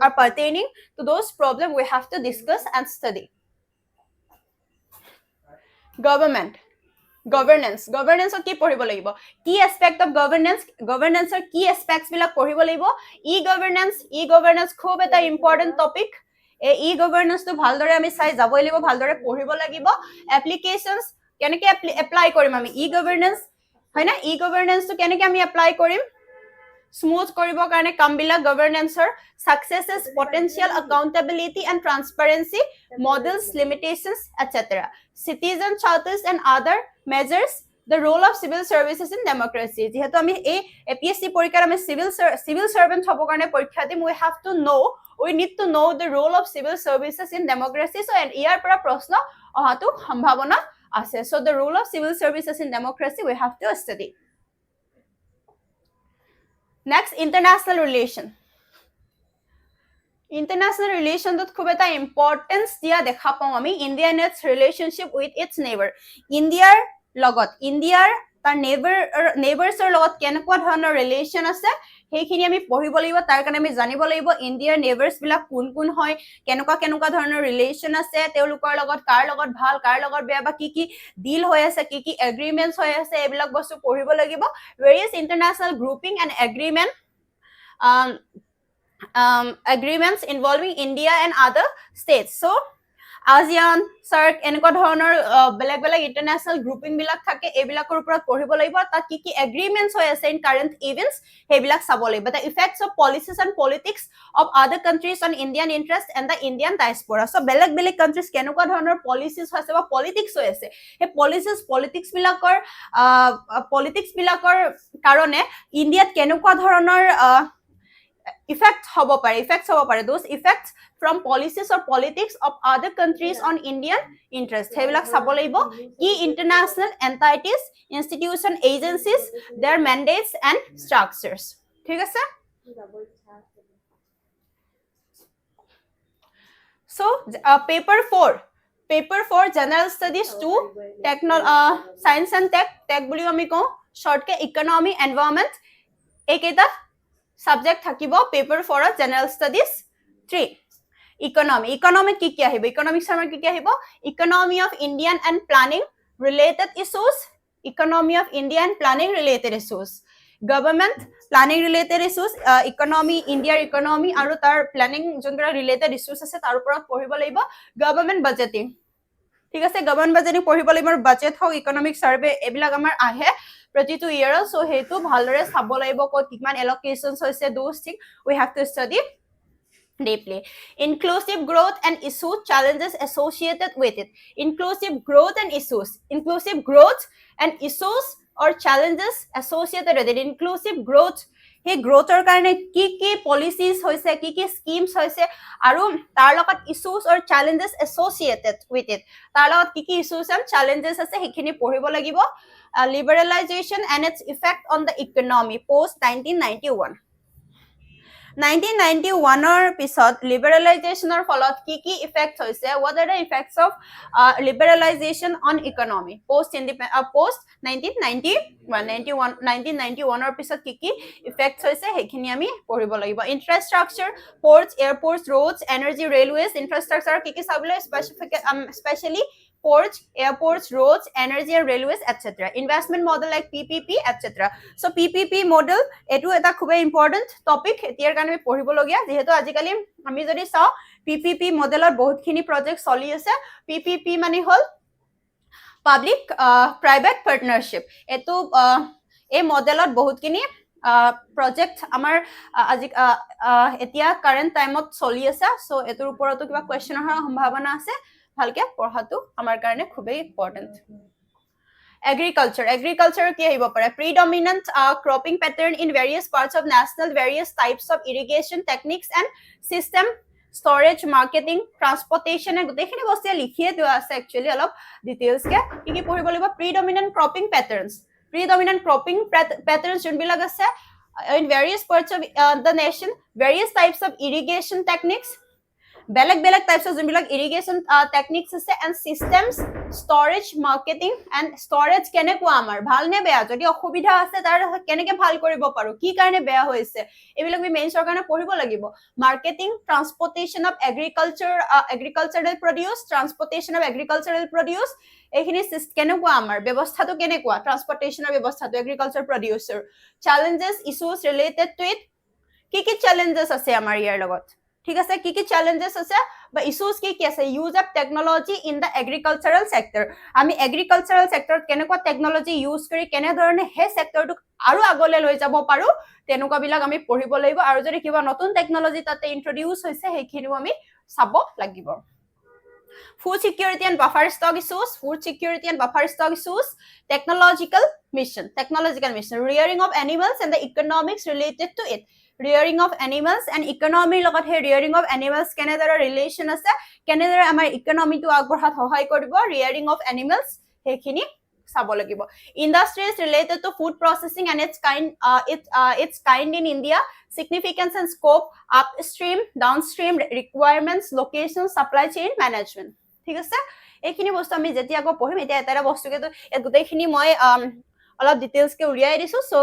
are pertaining to those problem we have to discuss and study governance কি পঢ়িব লাগিব কি aspect of governanceৰ কি এসপেক্টস বিলাক পঢ়িব লাগিব ই governance খুব এটা ইম্পৰ্টেন্ট টপিক ই গভৰ্নেন্সটো ভালদৰে আমি চাই যাবই লাগিব ভালদৰে পঢ়িব লাগিব এপ্লিকেশনস কেনেকৈ এপ্লাই কৰিম আমি ই গভৰ্নেন্স হয় না ই গভৰ্নেন্সটো কেনেকৈ আমি এপ্লাই কৰিম স্মুথ কৰিবৰ কাৰণে কামবিলাক গভৰ্নেন্সৰ successes potential accountability and transparency models limitations etc citizen charters and other measures the role of civil services in democracy যেহেতু আমি এই APSC পৰীক্ষাৰ আমি civil servant হ'ব কাৰণে পৰীক্ষা দিম we need to know the role of civil services in democracy so and ইয়াৰ পৰা প্ৰশ্ন অহাটো সম্ভাৱনা আছে so the role of civil services in democracy we have to study next international relation dot খুব এটা ইম্পৰ্টেন্স দিয়া দেখা পাওঁ আমি India and its relationship with its neighbor ইণ্ডিয়াৰ তাৰ নেইবাৰ্ছৰ লগত কেনেকুৱা ধৰণৰ ৰিলেচন আছে সেইখিনি আমি পঢ়িব লাগিব তাৰ কাৰণে আমি জানিব লাগিব ইণ্ডিয়াৰ নেইবাৰ্ছ বিলাক কোন হয় কেনেকুৱা ধৰণৰ ৰিলেচন আছে তেওঁলোকৰ লগত কাৰ লগত ভাল কাৰ লগত বেয়া বা কি ডিল হৈ আছে কি এগ্ৰিমেন্টস হৈ আছে এইবিলাক বস্তু পঢ়িব লাগিব various international grouping and agreements involving India and other states so ASEAN SAARC এনেকুৱা ধৰণৰ বেলেগ ইন্টাৰনেশনাল গ্ৰুপিং বিলাক থাকে এইবিলাকৰ ওপৰত পঢ়িব লাগিব তাত কি এগ্ৰিমেন্টস হৈ আছে ইন কাৰেন্ট ইভেন্টস হেবিলাক চাব লাগিব the effects of policies and politics of other countries on Indian interest and the Indian diaspora so বেলেগ countries কেনেকুৱা ধৰণৰ policies হৈছে বা politics হৈ আছে এই politics বিলাকৰ কাৰণে ইণ্ডিয়াত কেনেকুৱা ধৰণৰ effects hobo pare those effects from policies or politics of other countries on Indian interest hebilak sabo laibo ki international entities institution agencies their mandates and structures thik ase so paper 4 general studies 2 science and tech boli ami ko short ke economy environment eketa subject থাকিব paper 4 general studies 3 economy কি আহিব economics আমাৰ কি আহিব economy of Indian and planning related issues government planning related issues India's economy আৰু তাৰ planning যোনবিলাক related issues আছে তাৰ ওপৰত পঢ়িব লাগিব government budgeting ঠিক আছে government budgeting পঢ়িব লাগিব আৰু budget হওক economic survey এইবিলাক আমাৰ আহে প্ৰতিটো ইয়াৰ so হেতু ভালৰে চাব লাগিব কত কিমান allocations হৈছে those things we have to study deeply inclusive growth and challenges associated with it inclusive growth and issues or challenges associated with it inclusive growth he growthৰ কাৰণে কি policies হৈছে কি schemes হৈছে আৰু তাৰ লগত issues or challenges associated with it তাৰ লগত কি issues and challenges আছে হেখিনি পঢ়িব লাগিব liberalization and its effect on the economy post 1991 or pisot liberalization or followed ki effects hoise what are the effects of liberalization on economy post 1991 or pisot ki effects hoise hekhini ami poribo lagibo infrastructure ports airports roads energy railways infrastructure ki sabule especially ports airports roads energy and railways etc investment model like PPP etc so PPP model etu eta khube important topic etiar kane আমি পঢ়িব লগিয়া যেহেতু আজিকালি আমি যদি চাও PPP মডেলৰ বহুতখিনি প্ৰজেক্ট চলি আছে PPP মানে হল পাবলিক প্ৰাইভেট পাৰ্টনাৰশ্বিপ এটো এই মডেলত বহুতখিনি project আমাৰ আজি এতিয়া কাৰেন্ট টাইমত চলি আছে সো এটোৰ ওপৰতো কিবা কোৱেশ্চন অহাৰ সম্ভাৱনা আছে ভালকে পঢ়াটো আমাৰ কাৰণে খুবেই ইম্পৰ্টেন্ট agriculture কি আহিব পাৰে predominant cropping pattern in various parts of national various types of irrigation techniques and system storage marketing transportation and গোটেইখিনি বস্তু লিখিয়ে দিয়া আছে actually অলপ details কে কি পঢ়িব লাগিব predominant cropping patterns predominant cropping patterns যোনবিলাক আছে in various parts of the nation, various types of irrigation techniques, বেলেগ types of যোনবিলাক irrigation techniques আছে, and systems, storage, marketing and storage কেনেকুৱা আমাৰ ভাল নে বেয়া, যদি অসুবিধা আছে তাৰ কেনেকে ভাল কৰিব পাৰো, কি কাৰণে বেয়া হৈছে, এইবিলাক আমি মেইনছৰ কাৰণে পঢ়িব লাগিব। marketing, transportation of agricultural produce, transportation of agricultural produce, এইখিনি কেনেকুৱা আমাৰ ব্যৱস্থাটো কেনেকুৱা, ট্ৰান্সপৰ্টেশনৰ ব্যৱস্থাটো agriculture producer, challenges, issues related to it, কি challenges আছে আমাৰ ইয়াৰ লগত, ঠিক আছে, কি challenges আছে বা ইস্যুজ কি আছে, use of technology in the agricultural sector, আমি এগ্ৰিকালচাৰেল সেক্টৰত কেনেকুৱা টেকনলজি ইউজ কৰি কেনেধৰণে সেই সেক্টৰটোক আৰু আগলৈ লৈ যাব পাৰো তেনেকুৱা বিলাক আমি পঢ়িব লাগিব, আৰু যদি কিবা নতুন টেকনলজি তাতে ইন্ট্ৰডিউস হৈছে সেইখিনিও আমি চাব লাগিব। Food security and buffer stock issues, technological mission, rearing of animals and the economics related to it, rearing of animals and economy লগত হে rearing of animals কেনেদৰে relation আছে, কেনেদৰে আমাৰ economy টো আগবঢ়াত সহায় কৰিব, rearing of animals সেইখিনি চাব লাগিব। Industries related to food processing and its kind in India, significance and scope, upstream, downstream, requirements, location, supply chain management, ঠিক আছে, এইখিনি বস্তু আমি যেতিয়া আকৌ পঢ়িম, এতিয়া এটা বস্তুকে তো গোটেইখিনি মই অলপ ডিটেইলছ কে উলিয়াই দিছো, সো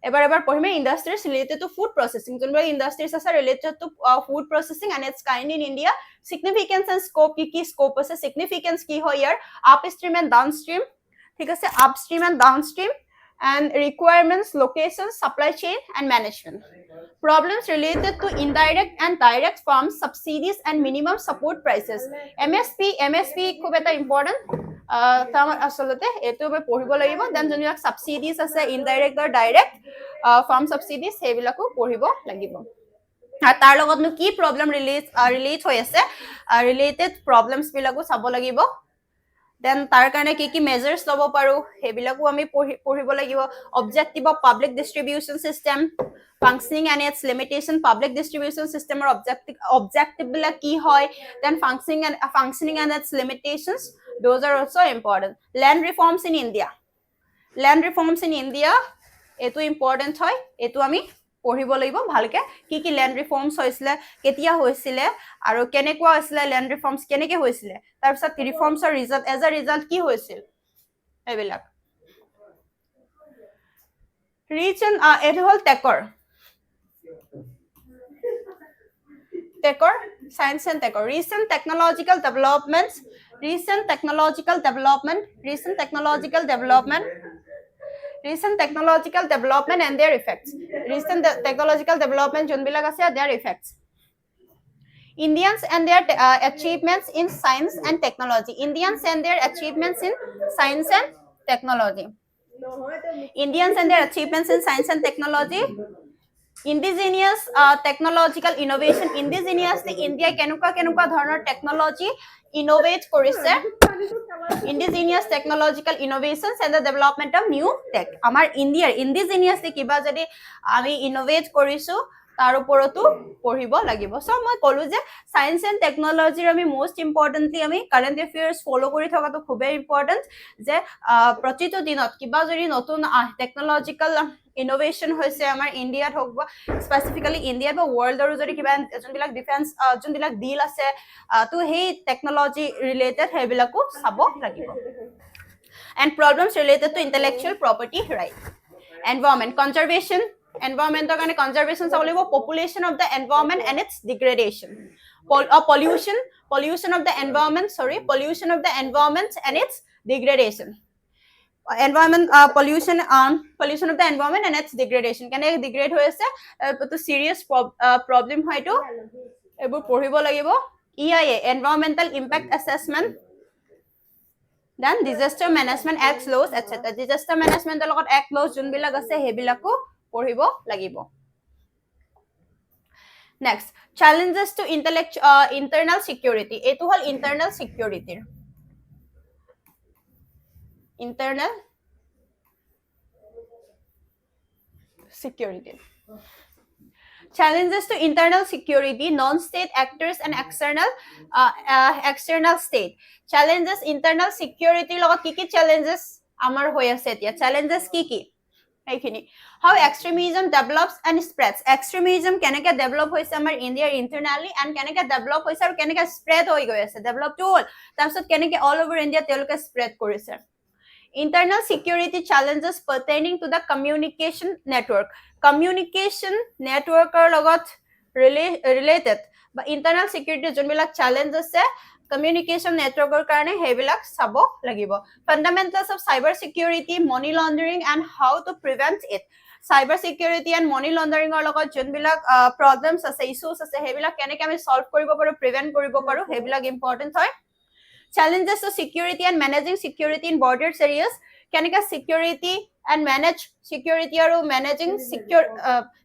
এবাৰ পঢ়িমে। Industries related to food processing, যোনবিলাক ইণ্ডাষ্ট্ৰিজ আছে related to food processing and its kind in India, significance and scope, কি স্কোপ আছে, সিগনিফিকেন্স কি হয় ইয়াৰ, আপষ্ট্ৰীম এণ্ড ডাউনষ্ট্ৰীম, ঠিক আছে, upstream and downstream, and requirements, locations, supply chain and management. Problems related to indirect and direct farms, subsidies and minimum support prices. MSP খুব এটা important term আসলতে, এটো আমি পঢ়িব লাগিব। দেন যোনবিলাক subsidies আছে, indirect or direct farm subsidies, সেইবিলাকো পঢ়িব লাগিব। আৰু তাৰ লগতনো কি problem relate হৈ আছে, related problems বিলাকো চাব লাগিব। দেন তাৰ কাৰণে কি মেজাৰ্স লব পাৰো সেইবিলাকো আমি পঢ়িব লাগিব। Objective of public distribution system, functioning and its limitation, public distribution system or objective বিলাক কি হয়, then functioning and its limitations, those are also important. Land reforms in India, এটো important হয়, এটো আমি পঢ়িব লাগিব ভালকে, কি ল্যান্ড ৰিফৰ্মছ হৈছিলে, কেতিয়া হৈছিলে আৰু কেনেকুৱা হৈছিলে, ল্যান্ড ৰিফৰ্মছ কেনেকে হৈছিলে, তাৰ পিছত ৰিফৰ্মছৰ ৰিজাল্ট, এজ আ ৰিজাল্ট কি হৈছিল, এইবিলাক। ৰিজন এটো হল টেকৰ science and tech, recent technological development and their effects, recent technological development যোনবিলাক আছে their effects, Indians and their achievements in science and technology, indigenous technological innovation, indigenously India কেনেকুৱা ধৰণৰ technology innovate কৰিছে, indigenous technological innovations and the development of new tech, আমাৰ ইণ্ডিয়াৰ indigenously কিবা যদি আমি innovate কৰিছো তাৰ ওপৰতো পঢ়িব লাগিব। সো মই কলো যে সায়েন্স এণ্ড টেকনলজিৰ আমি মোস্ট ইম্পৰ্টেন্টলি আমি কাৰেন্ট এফেয়াৰ্স ফলো কৰি থকাটো খুবেই ইম্পৰ্টেন্ট, যে প্ৰতিটো দিনত কিবা যদি নতুন টেকনলজিক্যাল ইনোভেশন হৈছে আমাৰ ইণ্ডিয়াত হোক বা স্পেসিফিক্যালি ইণ্ডিয়া বা ওয়াৰ্ল্ডৰ যদি কিবা যোনবিলাক ডিফেন্স যোনবিলাক ডিল আছে তো সেই টেকনলজি ৰিলেটেড সেইবিলাকো চাব লাগিব। And problems related to intellectual property right, environment conservation, environmental kind of conservation চাব লাগিব, population of the environment and its degradation, pollution of the environment and its degradation, pollution of the environment and its degradation, কেনে degrade হৈ আছে তো serious problem হয়তো এইবোৰ পঢ়িব লাগিব। EIA, environmental impact assessment, then disaster management acts laws etc, disaster management লগত act laws যোনবিলাক আছে সেইবিলাকো পঢ়িব লাগিব। Next, challenges to internal security, এইটো হল internal security, challenges to internal security, non-state actors and external state, challenges internal security লগত কি challenges আমাৰ হৈ আছে এতিয়া challenges কি এইখিনি how extremism develops and spreads extremism কেনেকৈ develop হৈছে আমাৰ ইণ্ডিয়াৰ internally and কেনেকৈ develop হৈছে আৰু কেনেকৈ spread হৈ গৈ আছে develop to all তাৰপিছত কেনেকৈ all over India তেওঁলোকে spread কৰিছে internal security challenges pertaining to the communication network লগত related বা internal security যোনবিলাক challenge আছে communication network কাৰণে হেবিলাক চাব লাগিব fundamentals of cyber security money laundering and how to prevent it cyber security and money laundering লগত যোনবিলাক problems আছে issues আছে হেবিলাক কেনেকৈ আমি solve কৰিব পাৰো prevent কৰিব পাৰো হেবিলাক important হয় challenges to security and managing security in borders areas কেনেকৈ security and manage security আৰু managing secure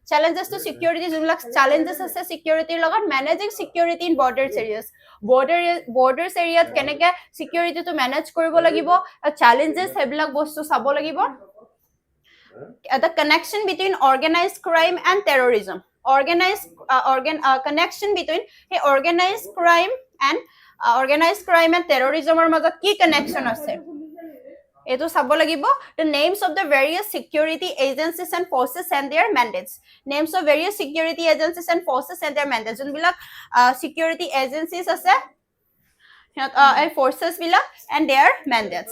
challenges to security যোনবিলাক challenges আছে security লগত managing security in borders areas borders area কেনেকৈ security to manage কৰিব লাগিব challenges হেবিলাক বস্তু চাব লাগিব the connection between organized crime and terrorism connection between organized crime and terrorism or মাজত কি connection আছে এটো চাব লাগিব the names of the various security agencies and forces and their mandates names of various security agencies and forces and their mandates যোনবিলাক security agencies আছে forces বিলাক and their mandates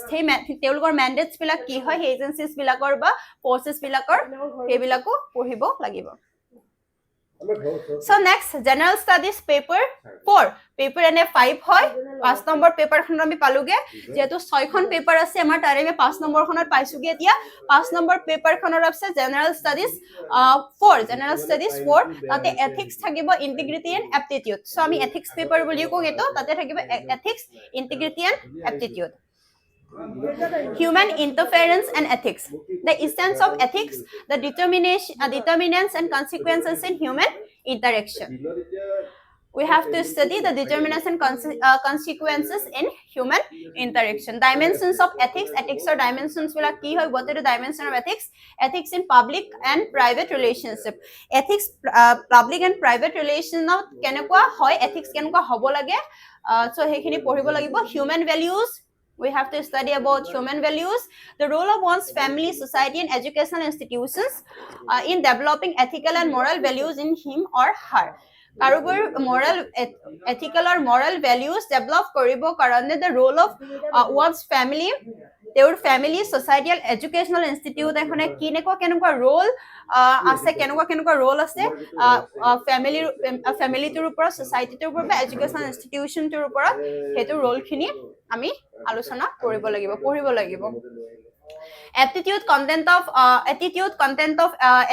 তেওঁলোকৰ mandates বিলাক কি হয় agencies বিলাকৰ বা forces বিলাকৰ হেবিলাকো পঢ়িব লাগিব So next general studies paper 4 paper এনে 5 হয় 5 নম্বৰ পেপাৰ খন আমি পালুগে যেটো 6 খন পেপাৰ আছে আমাৰ তাৰে আমি 5 নম্বৰ খনত পাইছুগে এতিয়া 5 নম্বৰ পেপাৰ খনৰ আছে general studies 4 তাতে ethics থাকিব integrity and aptitude so আমি ethics paper বুলি কও এটো তাতে থাকিব ethics integrity and aptitude Human interference and ethics. The essence of ethics, the determinants and consequences in human interaction. We have to study the determinants and consequences in human interaction. Dimensions of ethics. Ethics or dimensions will key. What are the dimensions of ethics? Ethics in public and private relationship. Ethics, public and private relations. Kenekwa hoy ethics kenekwa hobo lage. So hekhini poribo lagibo. Human values. We have to study about human values, the role of one's family, society, and educational institutions in developing ethical and moral values in him or her. Karubor moral, ethical or moral values develop koribo karone the role of one's family, their family, society, and educational institute ekhone kenekwa role ase kenekwa role ase family tur upor society tur upor ba educational institution tur upor hetu role khini ami আলোচনা কৰিব লাগিব পঢ়িব লাগিব attitude content of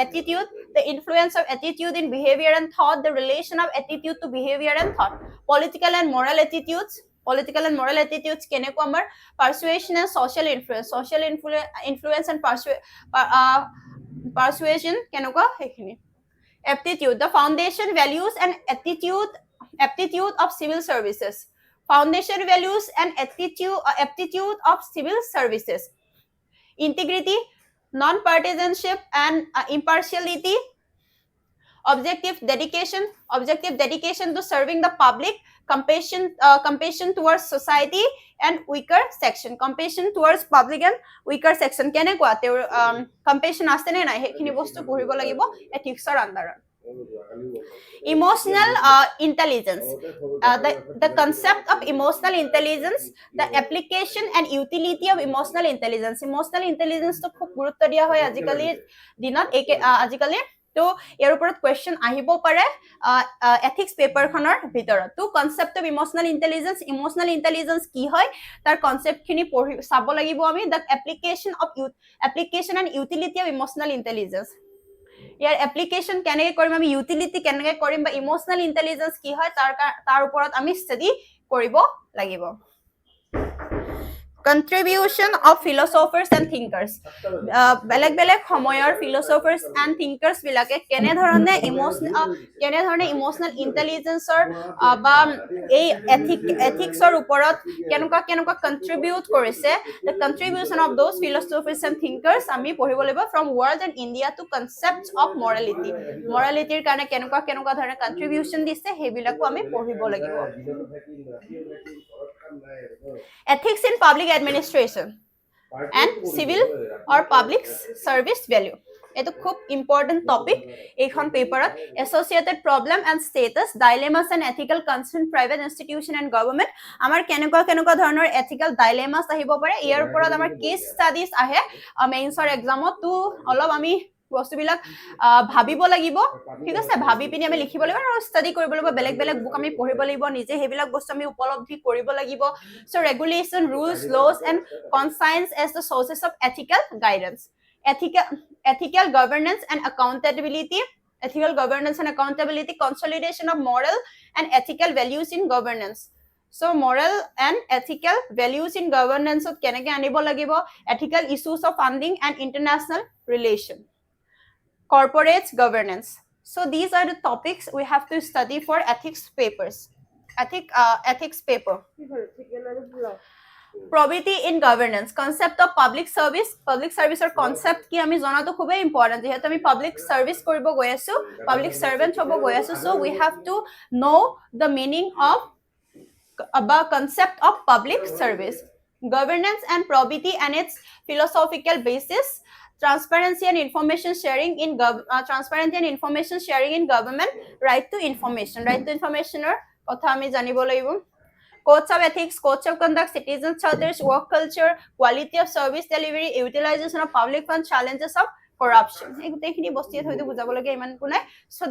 attitude the influence of attitude in behavior and thought the relation of attitude to behavior and thought political and moral attitudes কেনেকুৱা আমাৰ persuasion and social influence and persuasion কেনেকুৱা হেখিনি aptitude the foundation values and aptitude of civil services foundation values and aptitude of civil services integrity non-partisanship and impartiality objective dedication to serving the public compassion towards society and weaker section compassion towards public and weaker section kenekwa their compassion ase ne nai hekhini bostu poribo lagibo ethics or under emotional intelligence the concept of emotional intelligence the application and utility of emotional intelligence to khub gurutto dia hoy ajikali dinot ajikali to er uporot question ahibo pare ethics paper khonor bhitorot to concept of emotional intelligence ki hoy tar concept khini pori sabo lagibo ami the application and utility of emotional intelligence year application কেনেকৈ কৰিম আমি utility কেনেকৈ কৰিম বা emotional intelligence কি হয় তাৰ ওপৰত আমি ষ্টাডি কৰিব লাগিব contribution of philosophers and thinkers বেলেগ সময়ৰ philosophers and thinkers বিলাকে কেনে ধৰণে ইমোশনাল ইন্টেলিজেন্সৰ বা এই ethicsৰ ওপৰত কেনেকুৱা contribute কৰিছে the contribution of those philosophers and thinkers আমি পঢ়িব লাগিব from world and India to concepts of moralityৰ কাৰণে কেনেকুৱা ধৰণে contribution দিছে হেবিলাকো আমি পঢ়িব লাগিব ethics in public administration and civil or public service value. Eto khub important topic ekhon paper associated problem and status, dilemmas and ethical concern private institution and government. Amar kenuka dhoroner ethical dilemmas ahibo pare, iar oporot amar case studies ahe mains or exam to olob ami বস্তুবিলাক ভাবিব লাগিব, ঠিক আছে, ভাবি পিনি আমি লিখিব লাগিব আৰু ষ্টাডি কৰিব লাগিব, বেলেগ বেলেগ বুক আমি পঢ়িব লাগিব, নিজে হেবিলাক বস্তু আমি উপলব্ধি কৰিব লাগিব। So regulation, rules, laws and conscience as the sources of ethical guidance, ethical governance and accountability, consolidation of moral and ethical values in governance. So moral and ethical values in governance of keneke anibo lagibo, ethical issues of funding and international relation, corporate governance. So these are the topics we have to study for ethics papers. Ethics paper. Probity in governance, concept of public service or concept ki ami jana to khube important, jehetu ami public service koribo goi asu, public servant hobo goi asu, so we have to know the meaning of about concept of public service, governance and probity and its philosophical basis, transparency and information sharing in government, right to information or kotha ami janibo laibo, codes of ethics, codes of conduct, citizen charters, work culture, quality of service delivery, utilization of public funds, challenges of corruption. এই গোটেইখিনি বস্তু হয়তো বুজাব লাগে ইমান কো নাই। So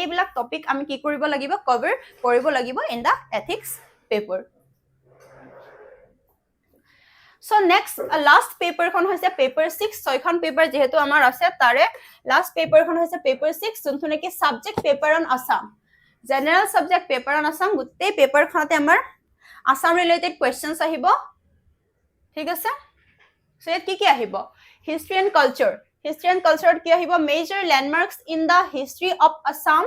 এইবিলাক topic আমি কি কৰিব লাগিব, কভাৰ কৰিব লাগিব in the ethics paper. So next last পেপাৰখন হৈছে পেপাৰ 6, 6খন পেপাৰ যেহেতু আমাৰ আছে তাৰে লাষ্ট পেপাৰখন হৈছে পেপাৰ 6, যোনটো নেকি subject paper on Assam, general subject paper on Assam. গোটেই পেপাৰখনতে আমাৰ আসাম ৰিলেটেড কোৱেশ্চনছ আহিব, ঠিক আছে। সো ইয়াত কি আহিব, হিষ্ট্ৰী এণ্ড কালচাৰত কি আহিব, major landmarks in the history of Assam,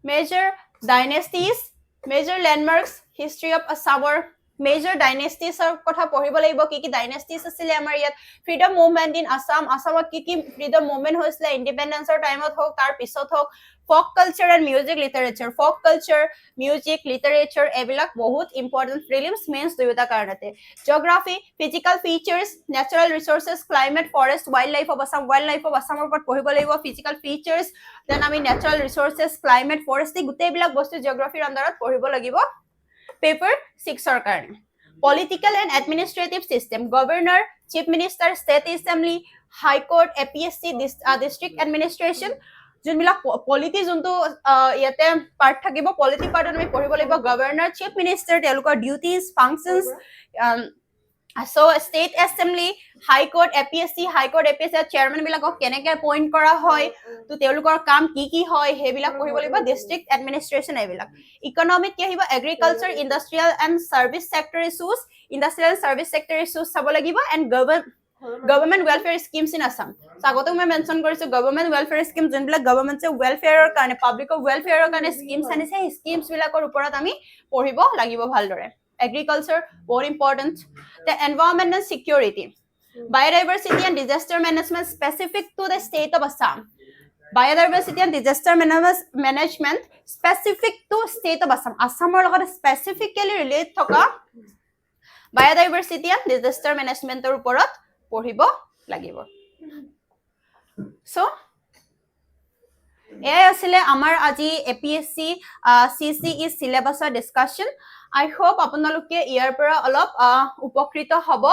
major dynasties, major landmarks history of আসামৰ, মেজৰ ডাইনেষ্টিজৰ কথা পঢ়িব লাগিব, কি ডাইনেষ্টিজ আছিলে আমাৰ ইয়াত, ফ্ৰীডম মুভমেণ্ট ইন আসাম, আসামত কি ফ্ৰীডম মুভমেণ্ট হৈছিলে ইণ্ডিপেণ্ডেন্সৰ টাইমত হওক তাৰ পিছত হওক, folk culture and music literature, folk culture, music literature এবিলাক বহুত ইম্পৰ্টেন্ট প্ৰিলিমছ মেইনছ দুয়োটা কাৰণতে। Geography, physical features, natural resources, climate, forest, wild life of আসামৰ ওপৰত পঢ়িব লাগিব, ফিজিক্যাল ফিচাৰ্ছ, দেন আমি নেচাৰেল ৰিসোৰ্সেস, ক্লাইমেট, ফৰেষ্ট, গোটেইবিলাক বস্তু জিঅ'গ্ৰাফিৰ আন্ডাৰত পঢ়িব লাগিব পেপাৰ 6ৰ কাৰণে। Political and administrative system, governor, chief minister, state assembly, high court, APSC, district administration, যোনবিলাক পলিটি যোনটো ইয়াতে পাৰ্ট থাকিব, পলিটি পাৰ্টত আমি পঢ়িব লাগিব গভৰ্ণৰ, চিফ মিনিষ্টাৰ, তেওঁলোকৰ duties, functions, so state assembly, high court, APSC, chairman বিলাকক কেনেকে এপইণ্ট কৰা হয়, তো তেওঁলোকৰ কাম কি হয় সেইবিলাক পঢ়িব লাগিব, ডিস্ট্ৰিক্ট এডমিনিষ্ট্ৰেশ্যন এইবিলাক। ইকনমিক কি আহিব, agriculture, industrial and service sector issues চাব লাগিব, and government welfare schemes in Assam. আগতে মই মেনশ্যন কৰিছো গভৰ্ণমেণ্ট ৱেলফেয়াৰ স্কিম, যোনবিলাক গভৰ্ণমেণ্টে ৱেলফেয়াৰৰ কাৰণে, পাব্লিকৰ ৱেলফেয়াৰৰ কাৰণে স্কিমছ আনিছে, সেই স্কিমছ বিলাকৰ ওপৰত আমি পঢ়িব লাগিব ভালদৰে। এগ্ৰিকালচাৰ বহুত important. The environment and security, biodiversity and disaster management specific to the state of Assam, biodiversity and disaster management specific to state of Assam, আসামৰ লগত স্পেচিফিকেলি ৰিলেট থকা বায়োডাইভাৰ্চিটি এণ্ড ডিজাষ্টাৰ মেনেজমেণ্টৰ ওপৰত পঢ়িব লাগিব। সো এয়াই আছিলে আমাৰ আজি এপিএছচি CCE সিলেবাছৰ ডিসকাশন। আই হোপ আপোনালোকে ইয়াৰ পৰা অলপ উপকৃত হ'ব,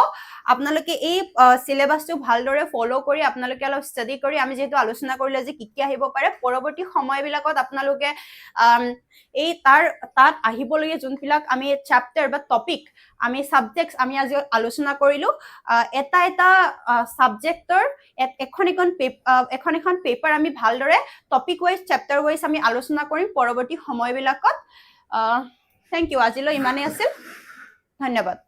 আপোনালোকে এই সিলেবাসটো ভালদৰে ফলো কৰি আপোনালোকে অলপ ষ্টাডি কৰি, আমি যেহেতু আলোচনা কৰিলে যে কি আহিব পাৰে পৰৱৰ্তী সময়বিলাকত আপোনালোকে এই তাত আহিবলগীয়া যোনবিলাক আমি চ্যাপ্টাৰ বা টপিক, আমি সাবজেক্টস আমি আজি আলোচনা কৰিলো, এটা সাবজেক্টৰ এখন পেপাৰ আমি ভালদৰে টপিক ওয়াইজ, চ্যাপ্টাৰ ওয়াইজ আমি আলোচনা কৰিম পৰৱৰ্তী সময়বিলাকত। থ্যাংক ইউ, আজিলৈ ইমানেই আছিল, ধন্যবাদ।